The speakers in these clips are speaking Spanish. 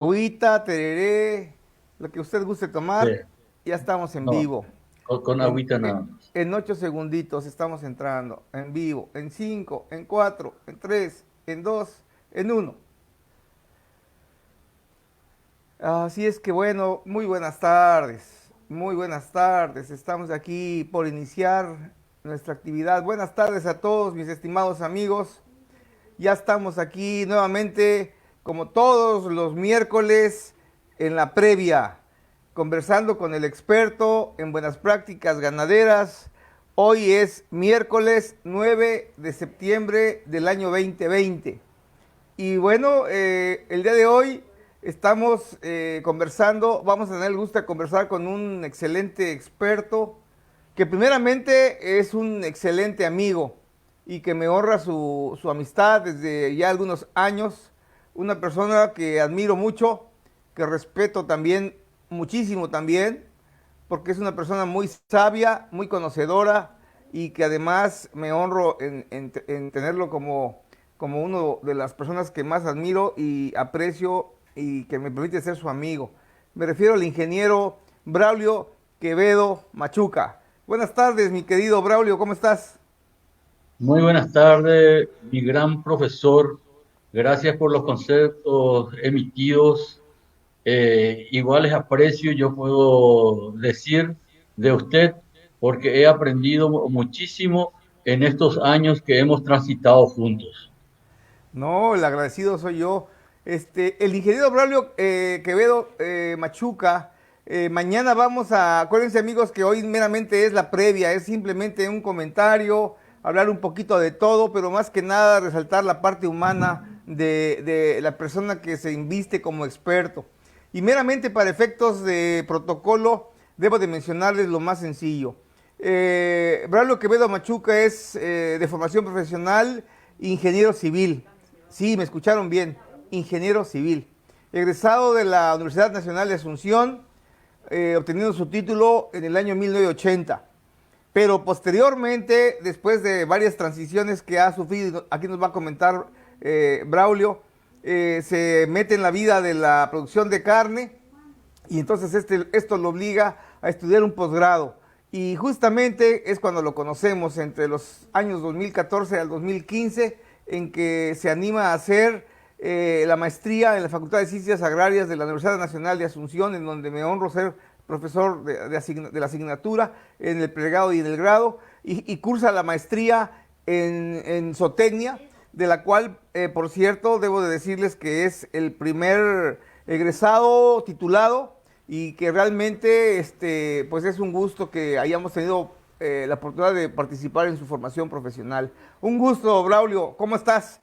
agüita, tereré, lo que usted guste Sí, tomar. Ya estamos en no, vivo. con En, agüita en, nada más. en 8 segunditos estamos entrando en vivo. En 5, en 4, en 3, en 2, en uno. Así es que bueno, muy buenas tardes. Muy buenas tardes. Estamos aquí por iniciar nuestra actividad. Buenas tardes a todos mis estimados amigos. Ya estamos aquí nuevamente, como todos los miércoles, en la previa, conversando con el experto en buenas prácticas ganaderas. Hoy es miércoles 9 de septiembre del año 2020. Y bueno, el día de hoy estamos conversando, vamos a tener el gusto de conversar con un excelente experto que primeramente es un excelente amigo y que me honra su amistad desde ya algunos años. Una persona que admiro mucho, que respeto también muchísimo también, porque es una persona muy sabia, muy conocedora y que además me honro en tenerlo como uno de las personas que más admiro y aprecio y que me permite ser su amigo. Me refiero al ingeniero Braulio Quevedo Machuca. Buenas tardes, mi querido Braulio, ¿cómo estás? Muy buenas tardes, mi gran profesor. Gracias por los conceptos emitidos. Iguales aprecio, yo puedo decir de usted, porque he aprendido muchísimo en estos años que hemos transitado juntos. No, el agradecido soy yo. El ingeniero Braulio Quevedo Machuca, mañana vamos a, acuérdense amigos que hoy meramente es la previa, es simplemente un comentario, hablar un poquito de todo, pero más que nada resaltar la parte humana de la persona que se inviste como experto. Y meramente para efectos de protocolo, debo de mencionarles lo más sencillo. Braulio Quevedo Machuca es de formación profesional, ingeniero civil. Sí, me escucharon bien. Ingeniero civil. Egresado de la Universidad Nacional de Asunción, obteniendo su título en el año 1980. Pero posteriormente, después de varias transiciones que ha sufrido, aquí nos va a comentar Braulio, se mete en la vida de la producción de carne y entonces esto lo obliga a estudiar un posgrado. Y justamente es cuando lo conocemos, entre los años 2014 al 2015, en que se anima a hacer la maestría en la Facultad de Ciencias Agrarias de la Universidad Nacional de Asunción, en donde me honro ser profesor de la asignatura en el pregrado y en el grado, y cursa la maestría en zootecnia, de la cual, por cierto, debo de decirles que es el primer egresado titulado y que realmente pues es un gusto que hayamos tenido la oportunidad de participar en su formación profesional. Un gusto, Braulio, ¿cómo estás?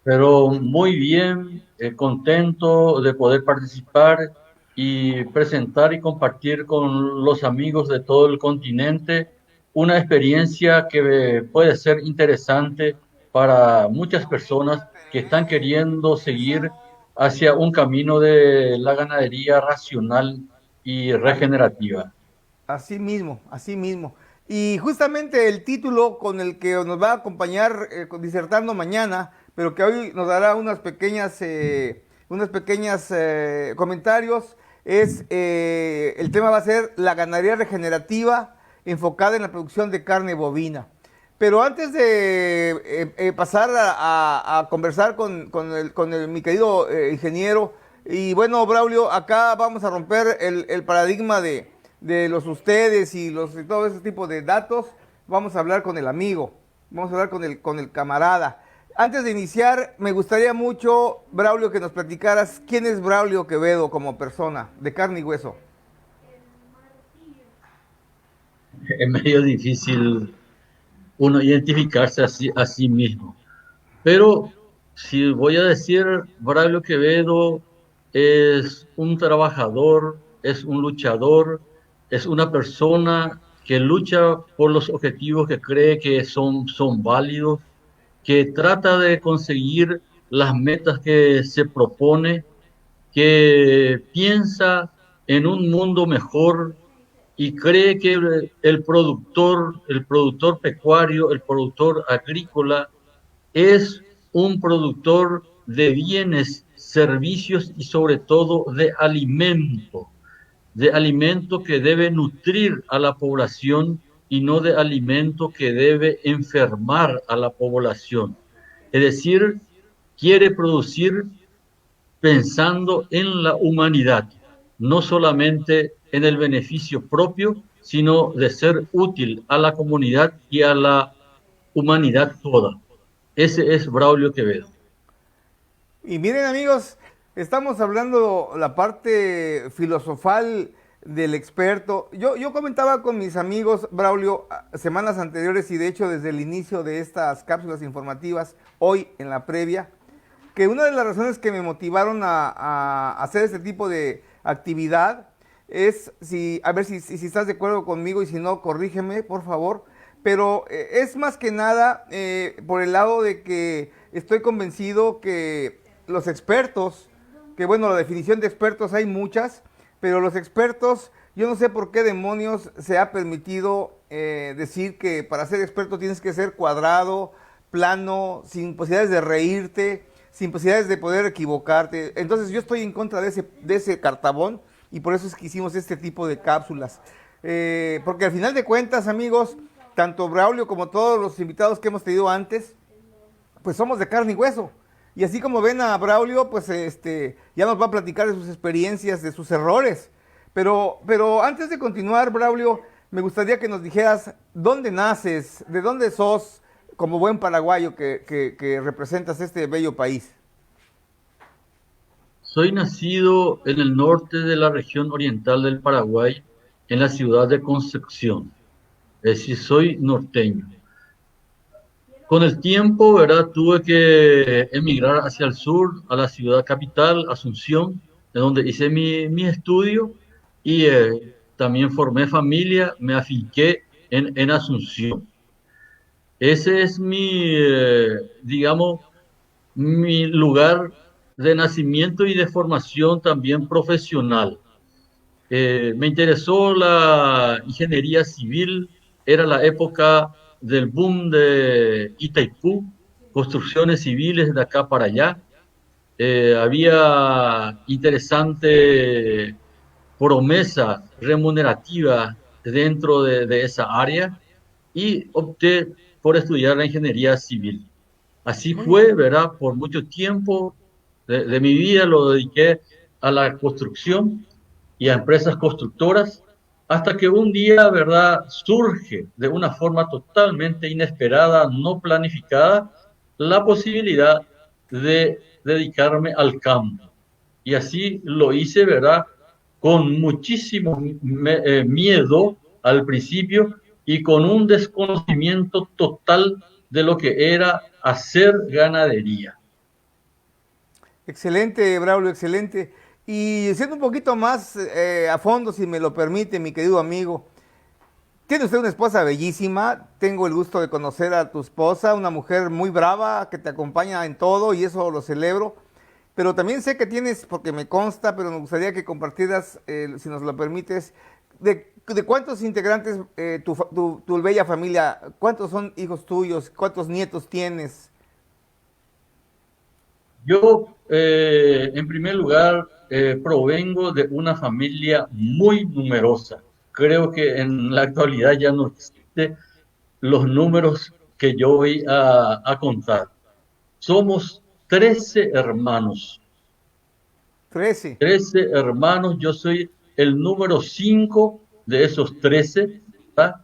Pero muy bien, contento de poder participar y presentar y compartir con los amigos de todo el continente una experiencia que puede ser interesante para muchas personas que están queriendo seguir hacia un camino de la ganadería racional y Ah, regenerativa. así mismo, así mismo. Y justamente el título con el que nos va a acompañar disertando mañana, pero que hoy nos dará unas pequeñas comentarios, el tema va a ser la ganadería regenerativa enfocada en la producción de carne bovina. Pero antes de pasar a conversar mi querido ingeniero, y bueno, Braulio, acá vamos a romper el paradigma de los ustedes y todo ese tipo de datos. Vamos a hablar con el amigo, vamos a hablar con el camarada. Antes de iniciar, me gustaría mucho, Braulio, que nos platicaras quién es Braulio Quevedo como persona, de carne y hueso. Es medio difícil uno identificarse a sí mismo. Pero si voy a decir, Braulio Quevedo es un trabajador, es un luchador, es una persona que lucha por los objetivos que cree que son válidos, que trata de conseguir las metas que se propone, que piensa en un mundo mejor y cree que el productor pecuario, el productor agrícola, es un productor de bienes servicios y sobre todo de alimento que debe nutrir a la población y no de alimento que debe enfermar a la población. Es decir, quiere producir pensando en la humanidad, no solamente en el beneficio propio, sino de ser útil a la comunidad y a la humanidad toda. Ese es Braulio Quevedo. Y miren amigos, estamos hablando la parte filosofal del experto. Yo comentaba con mis amigos, Braulio, semanas anteriores y de hecho desde el inicio de estas cápsulas informativas, hoy en la previa, que una de las razones que me motivaron a hacer este tipo de actividad es, si, a ver si estás de acuerdo conmigo y si no, corrígeme, por favor, pero es más que nada por el lado de que estoy convencido que los expertos, que bueno, la definición de expertos hay muchas, pero los expertos, yo no sé por qué demonios se ha permitido decir que para ser experto tienes que ser cuadrado, plano, sin posibilidades de reírte, sin posibilidades de poder equivocarte. Entonces yo estoy en contra de ese cartabón y por eso es que hicimos este tipo de cápsulas. Porque al final de cuentas, amigos, tanto Braulio como todos los invitados que hemos tenido antes, pues somos de carne y hueso. Y así como ven a Braulio, pues ya nos va a platicar de sus experiencias, de sus errores. Pero antes de continuar, Braulio, me gustaría que nos dijeras dónde naces, de dónde sos, como buen paraguayo que representas este bello país. Soy nacido en el norte de la región oriental del Paraguay, en la ciudad de Concepción. Es decir, soy norteño. Con el tiempo, ¿verdad? Tuve que emigrar hacia el sur, a la ciudad capital, Asunción, en donde hice mi estudio y también formé familia, me afinqué en Asunción. Ese es digamos, mi lugar de nacimiento y de formación también profesional. Me interesó la ingeniería civil, era la época del boom de Itaipú, construcciones civiles de acá para allá. Había interesante promesa remunerativa dentro de esa área y opté por estudiar la ingeniería civil. Así Muy fue, bien. ¿verdad? Por mucho tiempo de mi vida lo dediqué a la construcción y a empresas constructoras, hasta que un día, ¿verdad?, surge de una forma totalmente inesperada, no planificada, la posibilidad de dedicarme al campo. Y así lo hice, ¿verdad?, con muchísimo miedo al principio y con un desconocimiento total de lo que era hacer ganadería. Excelente, Braulio, excelente. Y siendo un poquito más a fondo, si me lo permite, mi querido amigo, tiene usted una esposa bellísima, tengo el gusto de conocer a tu esposa, una mujer muy brava que te acompaña en todo y eso lo celebro. Pero también sé que tienes, porque me consta, pero me gustaría que compartieras, si nos lo permites, de cuántos integrantes tu bella familia, cuántos son hijos tuyos, cuántos nietos tienes. Yo, en primer lugar, provengo de una familia muy numerosa. Creo que en la actualidad ya no existen los números que yo voy a contar. Somos 13 hermanos. 13. 13 hermanos, yo soy el número 5 de esos 13, ¿verdad?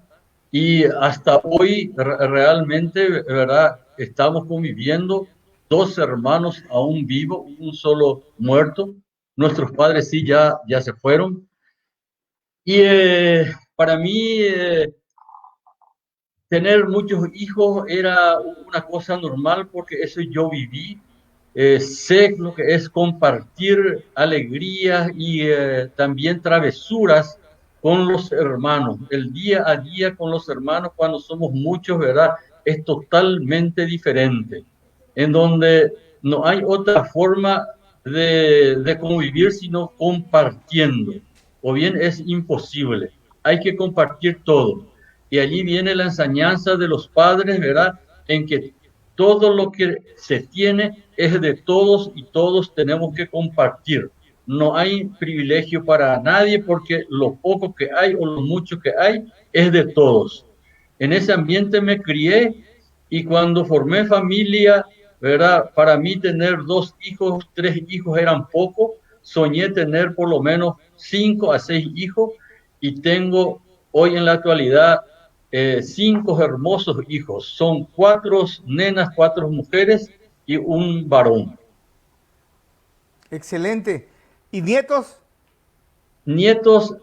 Y hasta hoy realmente, ¿verdad? Estamos conviviendo, dos hermanos aún vivos, un solo muerto. Nuestros padres sí ya se fueron. Y para mí tener muchos hijos era una cosa normal porque eso yo viví. Sé lo que es compartir alegrías y también travesuras con los hermanos. El día a día con los hermanos, cuando somos muchos, ¿verdad? Es totalmente diferente, en donde no hay otra forma de convivir sino compartiendo, o bien es imposible. Hay que compartir todo. Y allí viene la enseñanza de los padres, ¿verdad? En que todo lo que se tiene es de todos y todos tenemos que compartir. No hay privilegio para nadie porque lo poco que hay o lo mucho que hay es de todos. En ese ambiente me crié y cuando formé familia, ¿verdad? Para mí tener 2 hijos, 3 hijos eran poco. Soñé tener por lo menos 5 a 6 hijos y tengo hoy en la actualidad 5 hermosos hijos. Son 4 nenas, 4 mujeres y un varón. Excelente. ¿Y nietos? Nietos,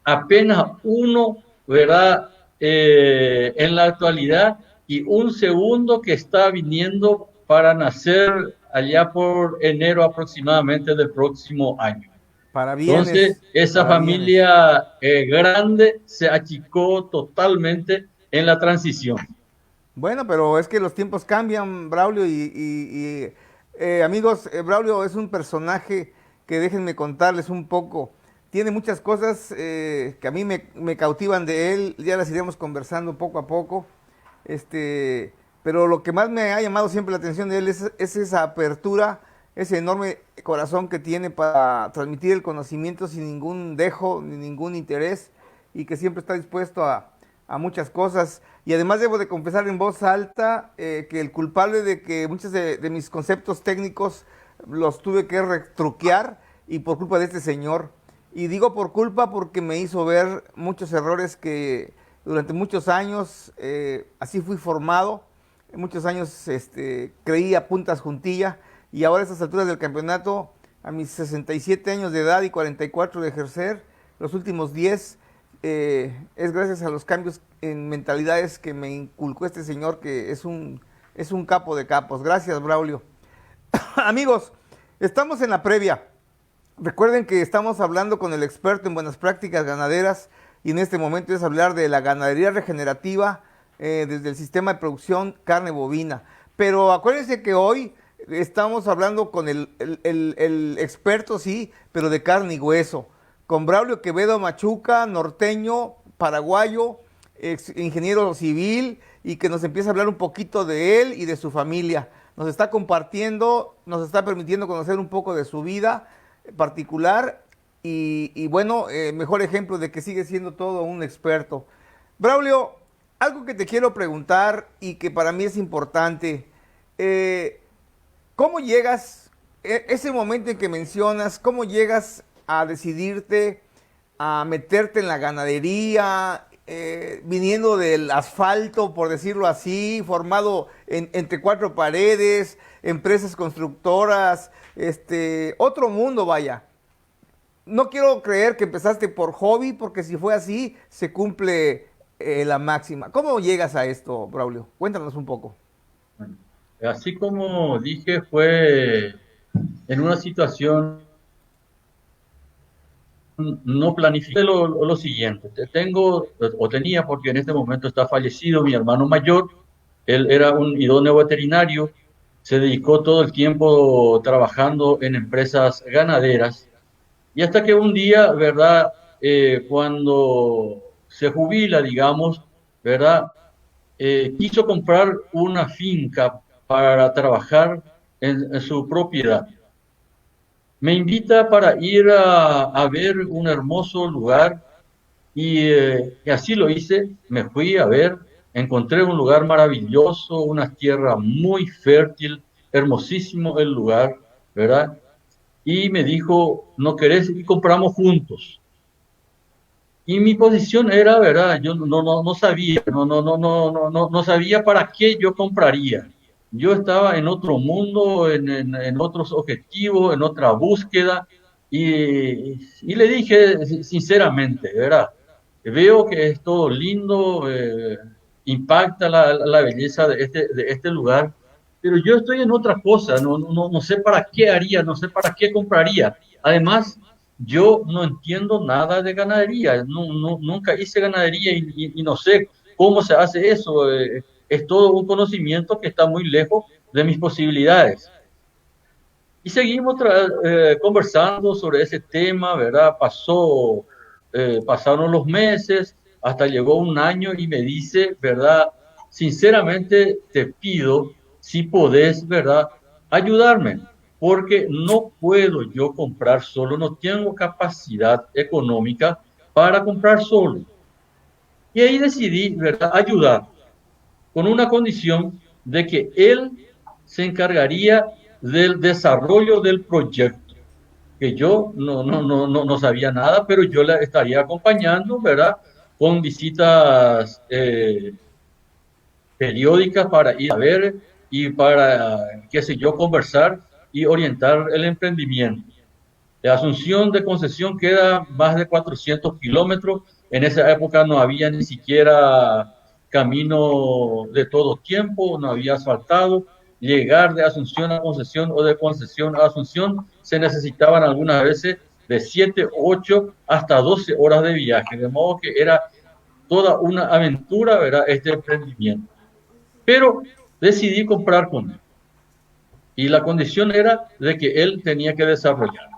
apenas uno, ¿verdad? En la actualidad y un segundo que está viniendo para nacer allá por enero aproximadamente del próximo año. Para bienes, Entonces, esa para bienes. familia grande se achicó totalmente en la transición. Bueno, pero es que los tiempos cambian, Braulio, amigos, Braulio es un personaje que déjenme contarles un poco. Tiene muchas cosas que a mí me cautivan de él, ya las iremos conversando poco a poco. Este, pero lo que más me ha llamado siempre la atención de él es esa apertura, ese enorme corazón que tiene para transmitir el conocimiento sin ningún dejo ni ningún interés y que siempre está dispuesto a muchas cosas. Y además debo de confesar en voz alta que el culpable de que muchos de mis conceptos técnicos los tuve que retruquear y por culpa de este señor. Y digo por culpa porque me hizo ver muchos errores que durante muchos años así fui formado. Muchos años creí a puntas juntilla y ahora a estas alturas del campeonato, a mis 67 años de edad y 44 de ejercer, los últimos 10 es gracias a los cambios en mentalidades que me inculcó este señor que es un capo de capos. Gracias, Braulio. Amigos, estamos en la previa. Recuerden que estamos hablando con el experto en buenas prácticas ganaderas y en este momento es hablar de la ganadería regenerativa desde el sistema de producción carne bovina. Pero acuérdense que hoy estamos hablando con el experto, sí, pero de carne y hueso, con Braulio Quevedo Machuca, norteño, paraguayo, ingeniero civil, y que nos empieza a hablar un poquito de él y de su familia. Nos está compartiendo, nos está permitiendo conocer un poco de su vida particular y bueno, mejor ejemplo de que sigue siendo todo un experto. Braulio, algo que te quiero preguntar y que para mí es importante, ¿cómo llegas, ese momento en que mencionas, cómo llegas a decidirte a meterte en la ganadería, viniendo del asfalto, por decirlo así, formado entre cuatro paredes, empresas constructoras, otro mundo, vaya? No quiero creer que empezaste por hobby, porque si fue así, se cumple la máxima. ¿Cómo llegas a esto, Braulio? Cuéntanos un poco. Así como dije, fue en una situación no planifiqué lo siguiente. Tengo, o tenía, porque en este momento está fallecido mi hermano mayor. Él era un idóneo veterinario, se dedicó todo el tiempo trabajando en empresas ganaderas. Y hasta que un día, ¿verdad? Cuando se jubila, digamos, ¿verdad? Quiso comprar una finca para trabajar en su propiedad. Me invita para ir a ver un hermoso lugar y así lo hice. Me fui a ver, encontré un lugar maravilloso, una tierra muy fértil, hermosísimo el lugar, ¿verdad? Y me dijo, ¿no querés? Y compramos juntos. Y mi posición era, ¿verdad? Yo no sabía, no sabía para qué yo compraría. Yo estaba en otro mundo, en otros objetivos, en otra búsqueda, y le dije sinceramente, ¿verdad? Veo que es todo lindo, impacta la belleza de este lugar, pero yo estoy en otra cosa, no sé para qué haría, no sé para qué compraría. Además, yo no entiendo nada de ganadería, nunca hice ganadería y no sé cómo se hace eso. Es todo un conocimiento que está muy lejos de mis posibilidades. Y seguimos conversando sobre ese tema, ¿verdad? Pasaron los meses, hasta llegó un año y me dice, ¿verdad? sinceramente te pido si podés, ¿verdad?, ayudarme, porque no puedo yo comprar solo, no tengo capacidad económica para comprar solo. Y ahí decidí, ¿verdad?, ayudar con una condición de que él se encargaría del desarrollo del proyecto, que yo no sabía nada, pero yo le estaría acompañando, ¿verdad?, con visitas periódicas para ir a ver y para, qué sé yo, conversar y orientar el emprendimiento. De Asunción de Concesión queda más de 400 kilómetros. En esa época no había ni siquiera camino de todo tiempo, no había asfaltado. Llegar de Asunción a Concesión o de Concesión a Asunción se necesitaban algunas veces de 7, 8 hasta 12 horas de viaje. De modo que era toda una aventura, ¿verdad?, este emprendimiento. Pero decidí comprar con él. Y la condición era de que él tenía que desarrollar.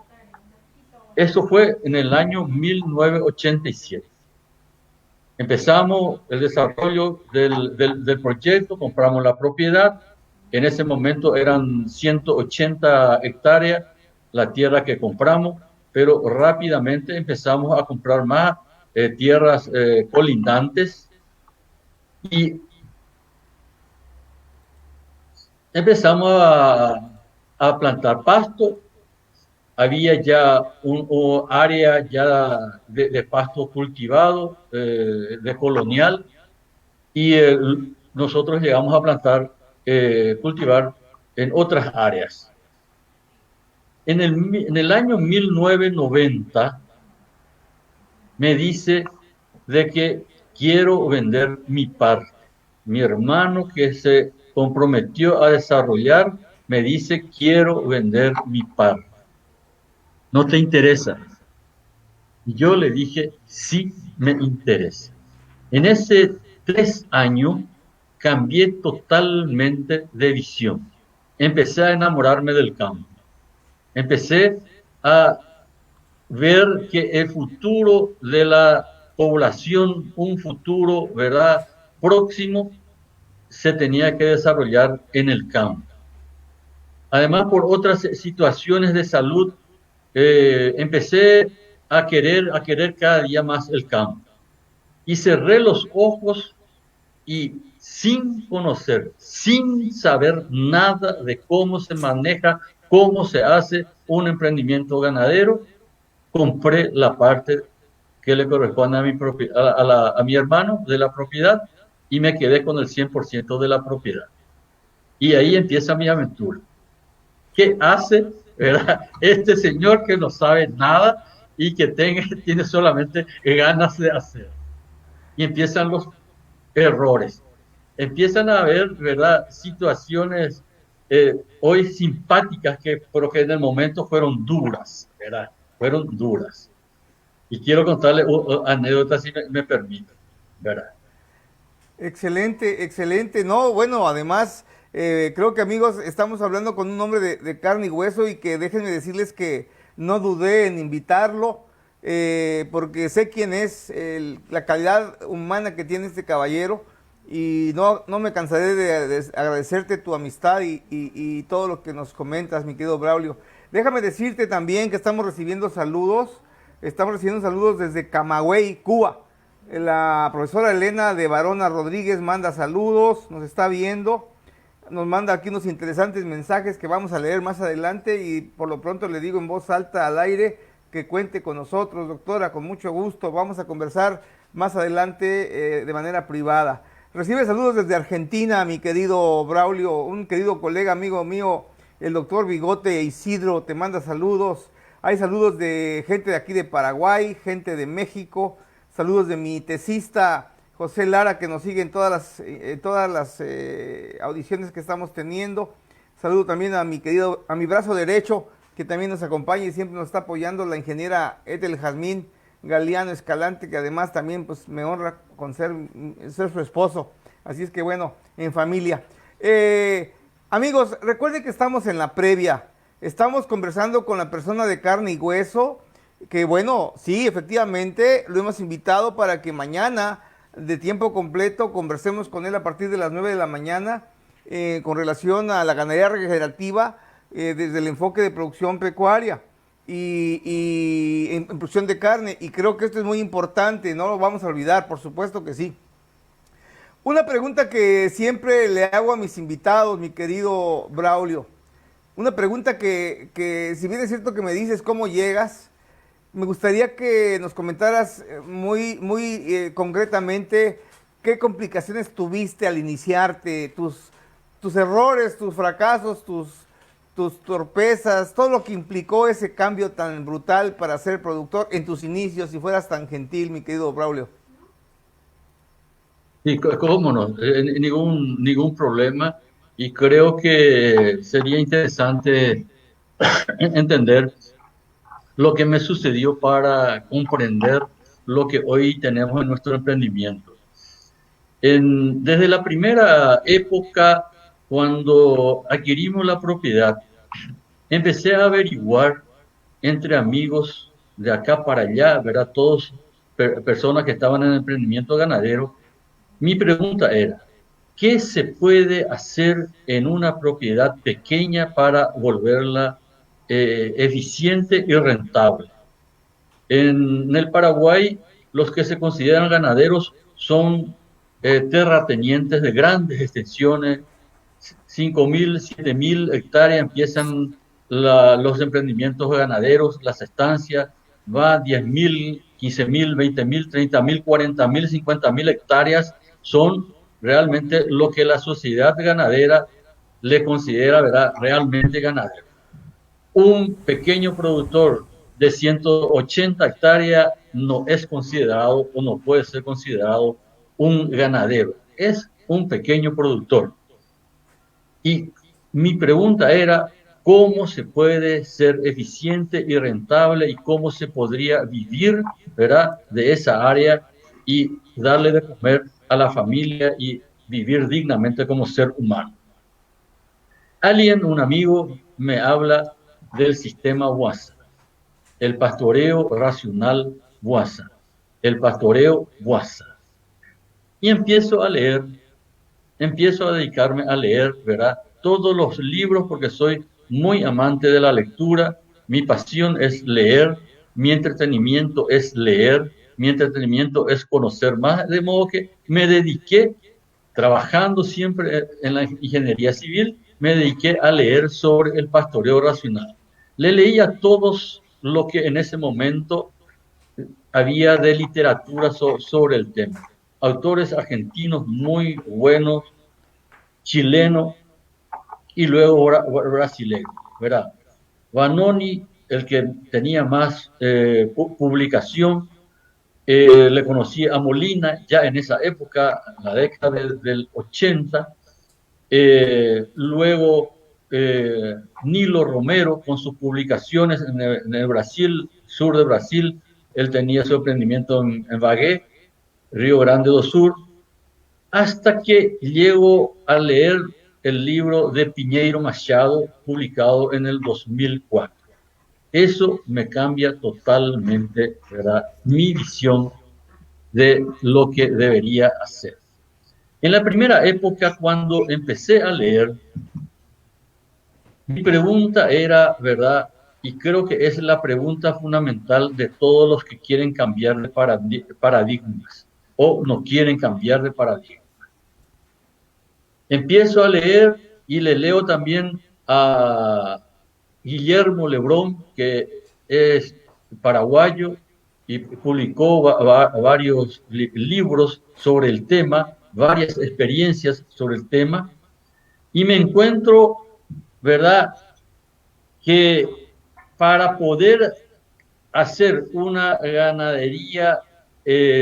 Eso fue en el año 1987. Empezamos el desarrollo del proyecto, compramos la propiedad. En ese momento eran 180 hectáreas la tierra que compramos, pero rápidamente empezamos a comprar más tierras colindantes y empezamos a plantar pasto. Había ya un área ya de pasto cultivado, de colonial, y nosotros llegamos a plantar, cultivar en otras áreas. En el año 1990 me dice de que quiero vender mi parte. Mi hermano, que se comprometió a desarrollar, me dice quiero vender mi parte. ¿No te interesa? Y yo le dije, sí, me interesa. En ese 3 años cambié totalmente de visión. Empecé a enamorarme del campo. Empecé a ver que el futuro de la población, un futuro, ¿verdad?, próximo, se tenía que desarrollar en el campo. Además, por otras situaciones de salud, empecé a querer cada día más el campo. Y cerré los ojos y sin conocer, sin saber nada de cómo se maneja, cómo se hace un emprendimiento ganadero, compré la parte que le corresponde a mi hermano de la propiedad y me quedé con el 100% de la propiedad. Y ahí empieza mi aventura. ¿Qué hace, verdad, este señor que no sabe nada y que tiene solamente ganas de hacer? Y empiezan los errores. Empiezan a haber, ¿verdad?, situaciones hoy simpáticas pero que en el momento fueron duras, ¿verdad? Fueron duras. Y quiero contarle anécdotas, si me permite, ¿verdad? Excelente, excelente. No, bueno, además, creo que amigos, estamos hablando con un hombre de carne y hueso y que déjenme decirles que no dudé en invitarlo, porque sé quién es, la calidad humana que tiene este caballero y no me cansaré de agradecerte tu amistad y todo lo que nos comentas, mi querido Braulio. Déjame decirte también que estamos recibiendo saludos desde Camagüey, Cuba. La profesora Elena de Barona Rodríguez manda saludos, nos está viendo, nos manda aquí unos interesantes mensajes que vamos a leer más adelante y por lo pronto le digo en voz alta al aire que cuente con nosotros, doctora, con mucho gusto, vamos a conversar más adelante de manera privada. Recibe saludos desde Argentina, mi querido Braulio, un querido colega, amigo mío, el doctor Bigote Isidro, te manda saludos. Hay saludos de gente de aquí de Paraguay, gente de México. Saludos de mi tesista José Lara, que nos sigue en todas las audiciones que estamos teniendo. Saludo también a mi brazo derecho, que también nos acompaña y siempre nos está apoyando, la ingeniera Ethel Jazmín Galeano Escalante, que además también pues me honra con ser su esposo. Así es que bueno, en familia. Amigos, recuerden que estamos en la previa. Estamos conversando con la persona de carne y hueso, que bueno, sí, efectivamente, lo hemos invitado para que mañana de tiempo completo, conversemos con él a partir de las 9 de la mañana con relación a la ganadería regenerativa desde el enfoque de producción pecuaria y en producción de carne. Y creo que esto es muy importante, no lo vamos a olvidar, por supuesto que sí. Una pregunta que siempre le hago a mis invitados, mi querido Braulio. Una pregunta que si bien es cierto que me dices cómo llegas, me gustaría que nos comentaras muy concretamente qué complicaciones tuviste al iniciarte, tus errores, tus fracasos, tus torpezas, todo lo que implicó ese cambio tan brutal para ser productor en tus inicios, si fueras tan gentil, mi querido Braulio. Sí, cómo no, ningún problema. Y creo que sería interesante entender lo que me sucedió para comprender lo que hoy tenemos en nuestro emprendimiento. Desde la primera época, cuando adquirimos la propiedad, empecé a averiguar entre amigos de acá para allá, ¿verdad? Todos personas que estaban en el emprendimiento ganadero. Mi pregunta era, ¿qué se puede hacer en una propiedad pequeña para volverla eficiente y rentable? En el Paraguay, los que se consideran ganaderos son terratenientes de grandes extensiones, 5.000, 7.000 hectáreas empiezan los emprendimientos ganaderos, las estancias, va 10.000, 15.000, 20.000, 30.000, 40.000, 50.000 hectáreas, son realmente lo que la sociedad ganadera le considera, ¿verdad?, realmente ganadero. Un pequeño productor de 180 hectáreas no es considerado o no puede ser considerado un ganadero, es un pequeño productor. Y mi pregunta era, ¿cómo se puede ser eficiente y rentable y cómo se podría vivir, ¿verdad?, de esa área y darle de comer a la familia y vivir dignamente como ser humano? Un amigo, me habla del sistema WASA, el pastoreo racional WASA, el pastoreo WASA. Y empiezo a dedicarme a leer, ¿verdad?, todos los libros porque soy muy amante de la lectura. Mi pasión es leer, mi entretenimiento es leer, mi entretenimiento es conocer más, de modo que me dediqué, trabajando siempre en la ingeniería civil, me dediqué a leer sobre el pastoreo racional. Le leí a todos lo que en ese momento había de literatura sobre el tema. Autores argentinos muy buenos, chilenos y luego brasileños, ¿verdad? Vanoni, el que tenía más publicación, le conocí a Molina ya en esa época, en la década del 80, luego Nilo Romero con sus publicaciones en el Brasil, sur de Brasil, él tenía su emprendimiento en Bagué, Río Grande do Sur, hasta que llego a leer el libro de Piñeiro Machado, publicado en el 2004. Eso me cambia totalmente, ¿verdad?, mi visión de lo que debería hacer. En la primera época, cuando empecé a leer, mi pregunta era, ¿verdad?, y creo que es la pregunta fundamental de todos los que quieren cambiar de paradigmas o no quieren cambiar de paradigma. Empiezo a leer y le leo también a Guillermo Lebrón, que es paraguayo y publicó varios libros sobre el tema, varias experiencias sobre el tema, y me encuentro, ¿verdad?, que para poder hacer una ganadería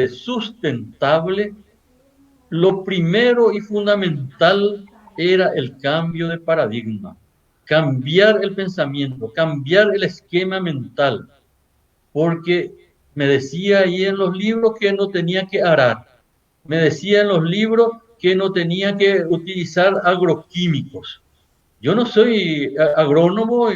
sustentable, lo primero y fundamental era el cambio de paradigma, cambiar el pensamiento, cambiar el esquema mental, porque me decía ahí en los libros que no tenía que arar, me decía en los libros que no tenía que utilizar agroquímicos. Yo no soy agrónomo,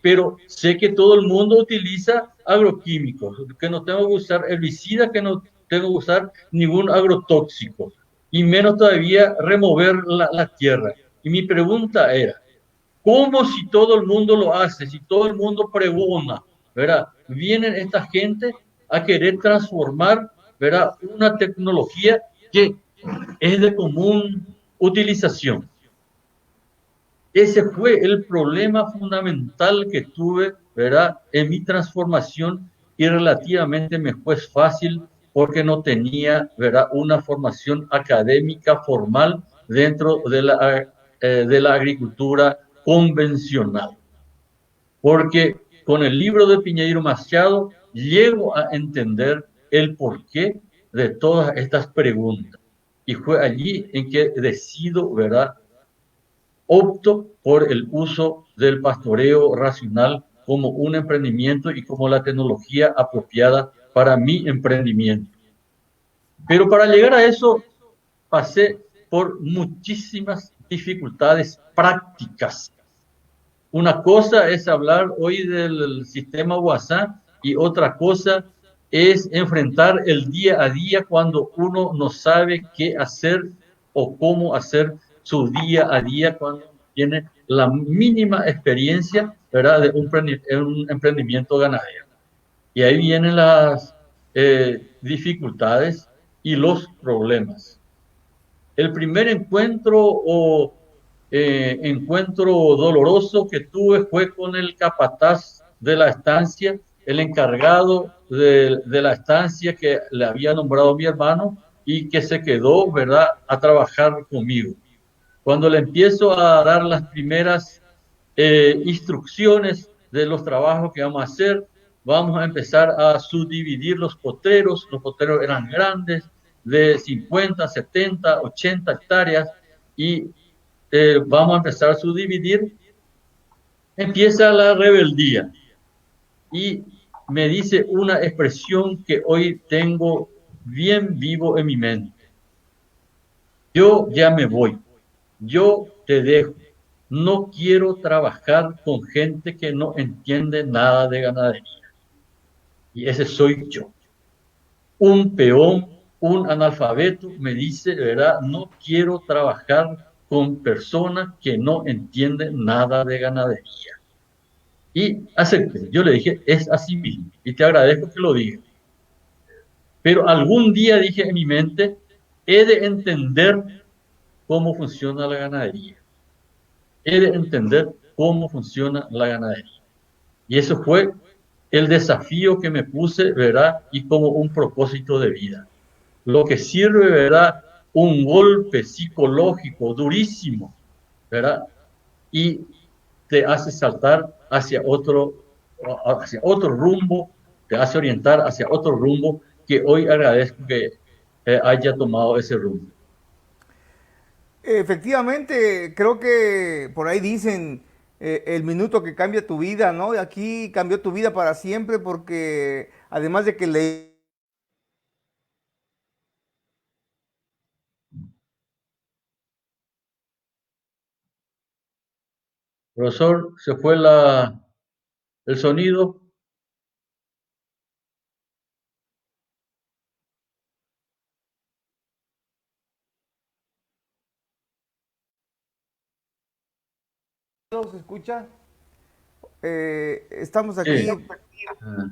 pero sé que todo el mundo utiliza agroquímicos, que no tengo que usar herbicidas, que no tengo que usar ningún agrotóxico, y menos todavía remover la tierra. Y mi pregunta era, ¿cómo si todo el mundo lo hace, si todo el mundo pregona, ¿verdad? Vienen esta gente a querer transformar, ¿verdad? Una tecnología que es de común utilización. Ese fue el problema fundamental que tuve, ¿verdad? En mi transformación, y relativamente me fue fácil porque no tenía, ¿verdad? Una formación académica formal dentro de la agricultura convencional. Porque con el libro de Piñeiro Machado llego a entender el porqué de todas estas preguntas. Y fue allí en que decido, ¿verdad? Opto por el uso del pastoreo racional como un emprendimiento y como la tecnología apropiada para mi emprendimiento. Pero para llegar a eso pasé por muchísimas dificultades prácticas. Una cosa es hablar hoy del sistema WhatsApp y otra cosa es enfrentar el día a día cuando uno no sabe qué hacer o cómo hacer su día a día cuando tiene la mínima experiencia, ¿verdad?, de un emprendimiento ganadero. Y ahí vienen las dificultades y los problemas. El primer encuentro o encuentro doloroso que tuve fue con el capataz de la estancia, el encargado de la estancia que le había nombrado mi hermano y que se quedó, ¿verdad?, a trabajar conmigo. Cuando le empiezo a dar las primeras instrucciones de los trabajos que vamos a hacer, vamos a empezar a subdividir los potreros eran grandes, de 50, 70, 80 hectáreas, y vamos a empezar a subdividir. Empieza la rebeldía y me dice una expresión que hoy tengo bien vivo en mi mente. Yo ya me voy, yo te dejo, no quiero trabajar con gente que no entiende nada de ganadería. Y ese soy yo. Un peón, un analfabeto me dice, de verdad, no quiero trabajar con personas que no entienden nada de ganadería. Y acepté. Yo le dije, es así mismo. Y te agradezco que lo digas. Pero algún día dije en mi mente, he de entender cómo funciona la ganadería. He de entender cómo funciona la ganadería. Y eso fue el desafío que me puse, ¿verdad? Y como un propósito de vida. Lo que sirve, ¿verdad? Un golpe psicológico durísimo, ¿verdad? Y te hace saltar hacia otro rumbo, te hace orientar hacia otro rumbo que hoy agradezco que haya tomado ese rumbo. Efectivamente, creo que por ahí dicen el minuto que cambia tu vida, ¿no? Y aquí cambió tu vida para siempre porque además de que le... Profesor, se fue el sonido. ¿Se escucha? Estamos Sí. aquí, Ah,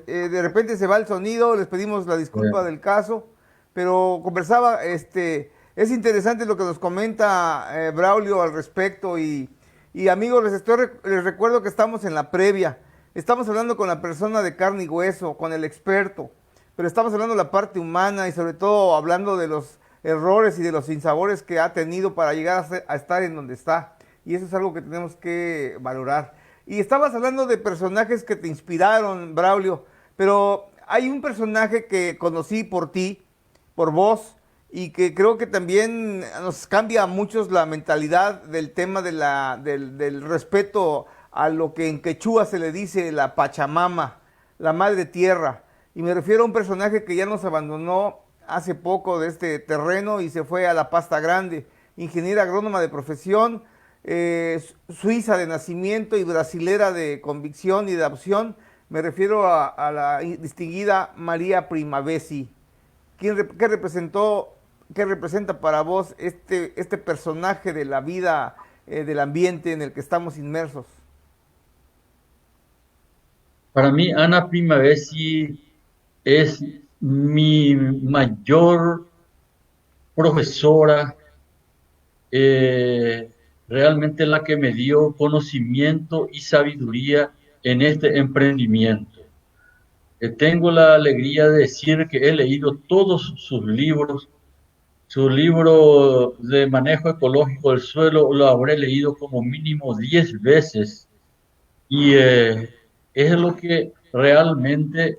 de repente se va el sonido, les pedimos la disculpa bueno. del caso, pero conversaba, es interesante lo que nos comenta Braulio al respecto y amigos, les recuerdo que estamos en la previa, estamos hablando con la persona de carne y hueso, con el experto, pero estamos hablando de la parte humana y sobre todo hablando de los errores y de los sinsabores que ha tenido para llegar a estar en donde está. Y eso es algo que tenemos que valorar. Y estabas hablando de personajes que te inspiraron, Braulio, pero hay un personaje que conocí por ti, por vos, y que creo que también nos cambia a muchos la mentalidad del tema del respeto a lo que en quechua se le dice la Pachamama, la Madre Tierra. Y me refiero a un personaje que ya nos abandonó hace poco de este terreno y se fue a la Pasta Grande, ingeniera agrónoma de profesión, suiza de nacimiento y brasilera de convicción y de adopción. Me refiero a la distinguida María Primavesi. ¿Qué representó, qué representa para vos este personaje de la vida, del ambiente en el que estamos inmersos? Para mí, Ana Primavesi es mi mayor profesora, eh, realmente la que me dio conocimiento y sabiduría en este emprendimiento. Tengo la alegría de decir que he leído todos sus libros. Su libro de manejo ecológico del suelo lo habré leído como mínimo 10 veces y es lo que realmente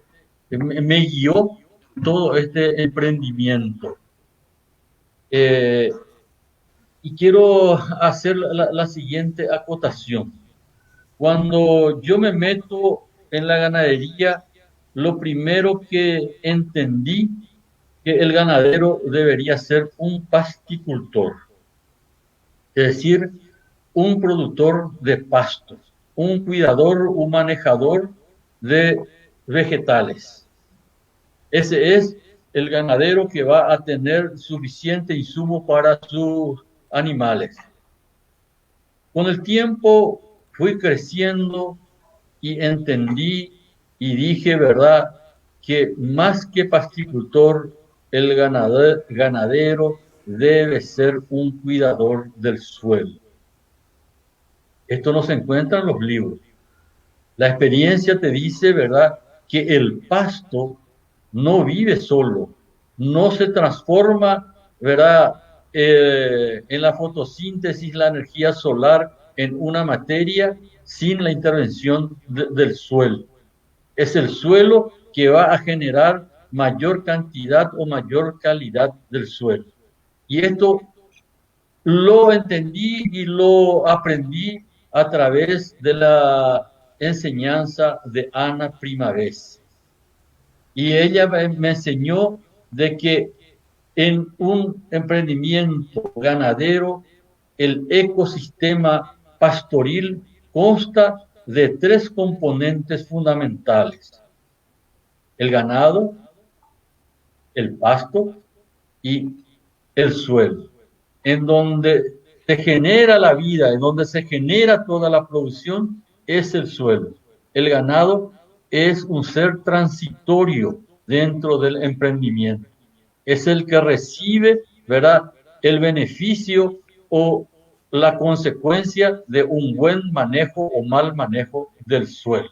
me guió todo este emprendimiento. Eh, y quiero hacer la siguiente acotación. Cuando yo me meto en la ganadería, lo primero que entendí que el ganadero debería ser un pasticultor, es decir, un productor de pastos, un cuidador, un manejador de vegetales. Ese es el ganadero que va a tener suficiente insumo para sus animales. Con el tiempo fui creciendo y entendí y dije, ¿verdad?, que más que pasticultor, el ganadero debe ser un cuidador del suelo. Esto no se encuentra en los libros. La experiencia te dice, ¿verdad?, que el pasto no vive solo, no se transforma, ¿verdad?, en la fotosíntesis, la energía solar en una materia sin la intervención del suelo. Es el suelo que va a generar mayor cantidad o mayor calidad del suelo. Y esto lo entendí y lo aprendí a través de la enseñanza de Ana Primavesi. Y ella me enseñó de que en un emprendimiento ganadero, el ecosistema pastoril consta de tres componentes fundamentales: el ganado, el pasto y el suelo, en donde se genera la vida, en donde se genera toda la producción, es el suelo. El ganado es un ser transitorio dentro del emprendimiento. Es el que recibe, ¿verdad?, el beneficio o la consecuencia de un buen manejo o mal manejo del suelo.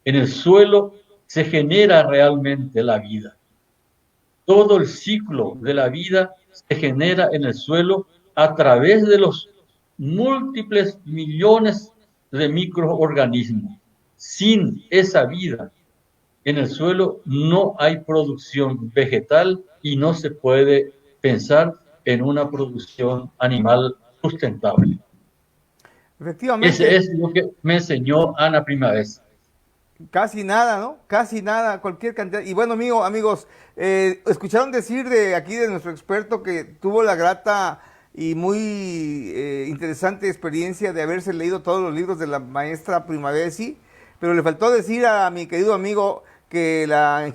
En el suelo se genera realmente la vida. Todo el ciclo de la vida se genera en el suelo a través de los múltiples millones de microorganismos. Sin esa vida en el suelo no hay producción vegetal y no se puede pensar en una producción animal sustentable. Ese Efectivamente, es lo que me enseñó Ana Primavesi. casi nada, ¿no? Casi nada, cualquier cantidad. Y bueno, amigos, escucharon decir de aquí de nuestro experto que tuvo la grata y muy interesante experiencia de haberse leído todos los libros de la maestra Primavesi, pero le faltó decir a mi querido amigo que la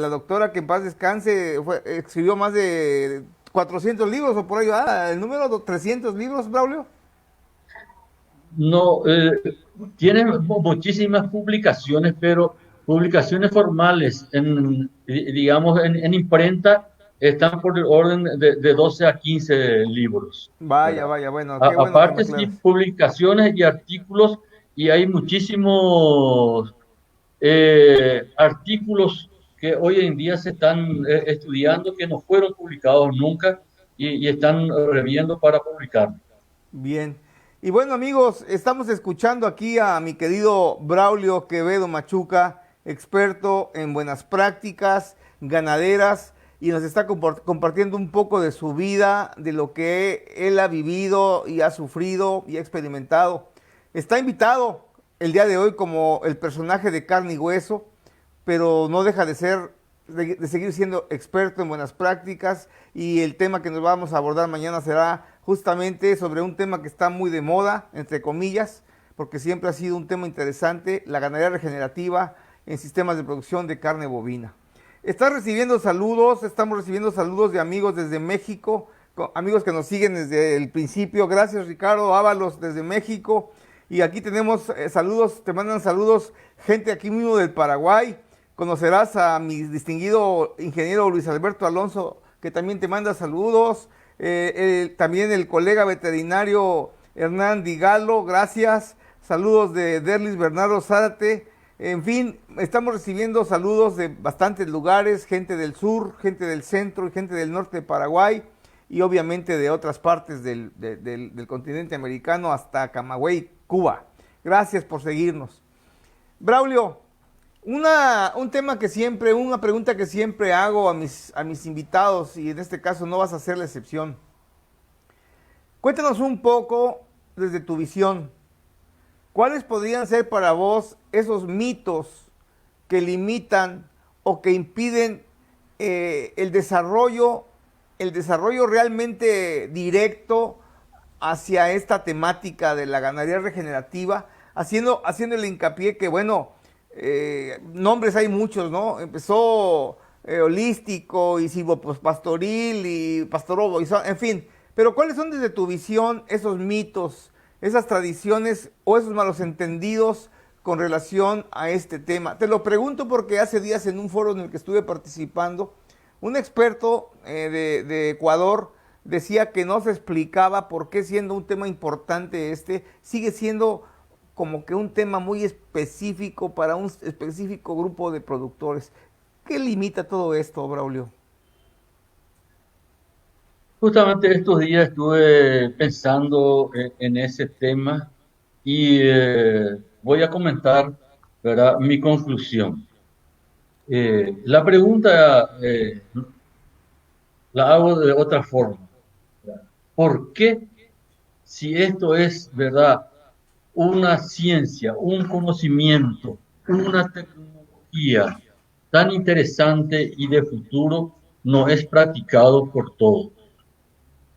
doctora, que en paz descanse, escribió más de 400 libros o por ahí va, el número 300 libros, Braulio. No, tiene muchísimas publicaciones, pero publicaciones formales, digamos, en imprenta, están por el orden de 12 a 15 libros, Vaya, ¿verdad? vaya, bueno, qué bueno que me Aparte, sí, aclaras. publicaciones y artículos, y hay muchísimos artículos que hoy en día se están estudiando que no fueron publicados nunca y están reviendo para publicar. Bien. Y bueno, amigos, estamos escuchando aquí a mi querido Braulio Quevedo Machuca, experto en buenas prácticas ganaderas, y nos está compartiendo un poco de su vida, de lo que él ha vivido y ha sufrido y ha experimentado. Está invitado el día de hoy como el personaje de carne y hueso, pero no deja de ser, de seguir siendo experto en buenas prácticas, y el tema que nos vamos a abordar mañana será justamente sobre un tema que está muy de moda, entre comillas, porque siempre ha sido un tema interesante, la ganadería regenerativa en sistemas de producción de carne bovina. Estás recibiendo saludos, estamos recibiendo saludos de amigos desde México, amigos que nos siguen desde el principio. Gracias, Ricardo Ábalos, desde México. Y aquí tenemos saludos, te mandan saludos gente aquí mismo del Paraguay. Conocerás a mi distinguido ingeniero Luis Alberto Alonso, que también te manda saludos. También el colega veterinario Hernán Digalo, gracias. Saludos de Derlis Bernardo Zárate. En fin, estamos recibiendo saludos de bastantes lugares, gente del sur, gente del centro y gente del norte de Paraguay y obviamente de otras partes del continente americano hasta Camagüey, Cuba. Gracias por seguirnos. Braulio, un tema que siempre, una pregunta que siempre hago a mis invitados, y en este caso no vas a ser la excepción. Cuéntanos un poco desde tu visión. ¿Cuáles podrían ser para vos esos mitos que limitan o que impiden el desarrollo realmente directo hacia esta temática de la ganadería regenerativa, haciendo el hincapié que, bueno, nombres hay muchos, ¿no? Empezó holístico y silvopastoril y pastorobo, en fin. Pero ¿cuáles son desde tu visión esos mitos, esas tradiciones o esos malos entendidos con relación a este tema? Te lo pregunto porque hace días en un foro en el que estuve participando, un experto de Ecuador decía que no se explicaba por qué, siendo un tema importante sigue siendo como que un tema muy específico para un específico grupo de productores. ¿Qué limita todo esto, Braulio? Justamente estos días estuve pensando en ese tema y voy a comentar, ¿verdad?, mi conclusión. La pregunta la hago de otra forma. ¿Por qué, si esto es, verdad, una ciencia, un conocimiento, una tecnología tan interesante y de futuro, no es practicado por todos?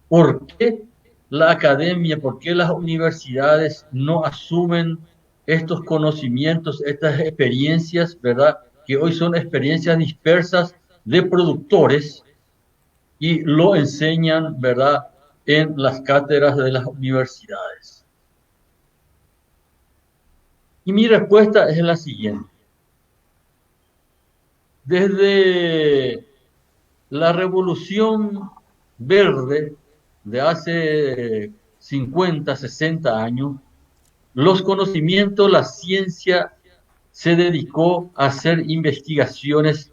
¿Por qué la academia, por qué las universidades no asumen estos conocimientos, estas experiencias, verdad, que hoy son experiencias dispersas de productores y lo enseñan, verdad, en las cátedras de las universidades? Y mi respuesta es la siguiente. Desde la Revolución Verde de hace 50, 60 años, los conocimientos, la ciencia se dedicó a hacer investigaciones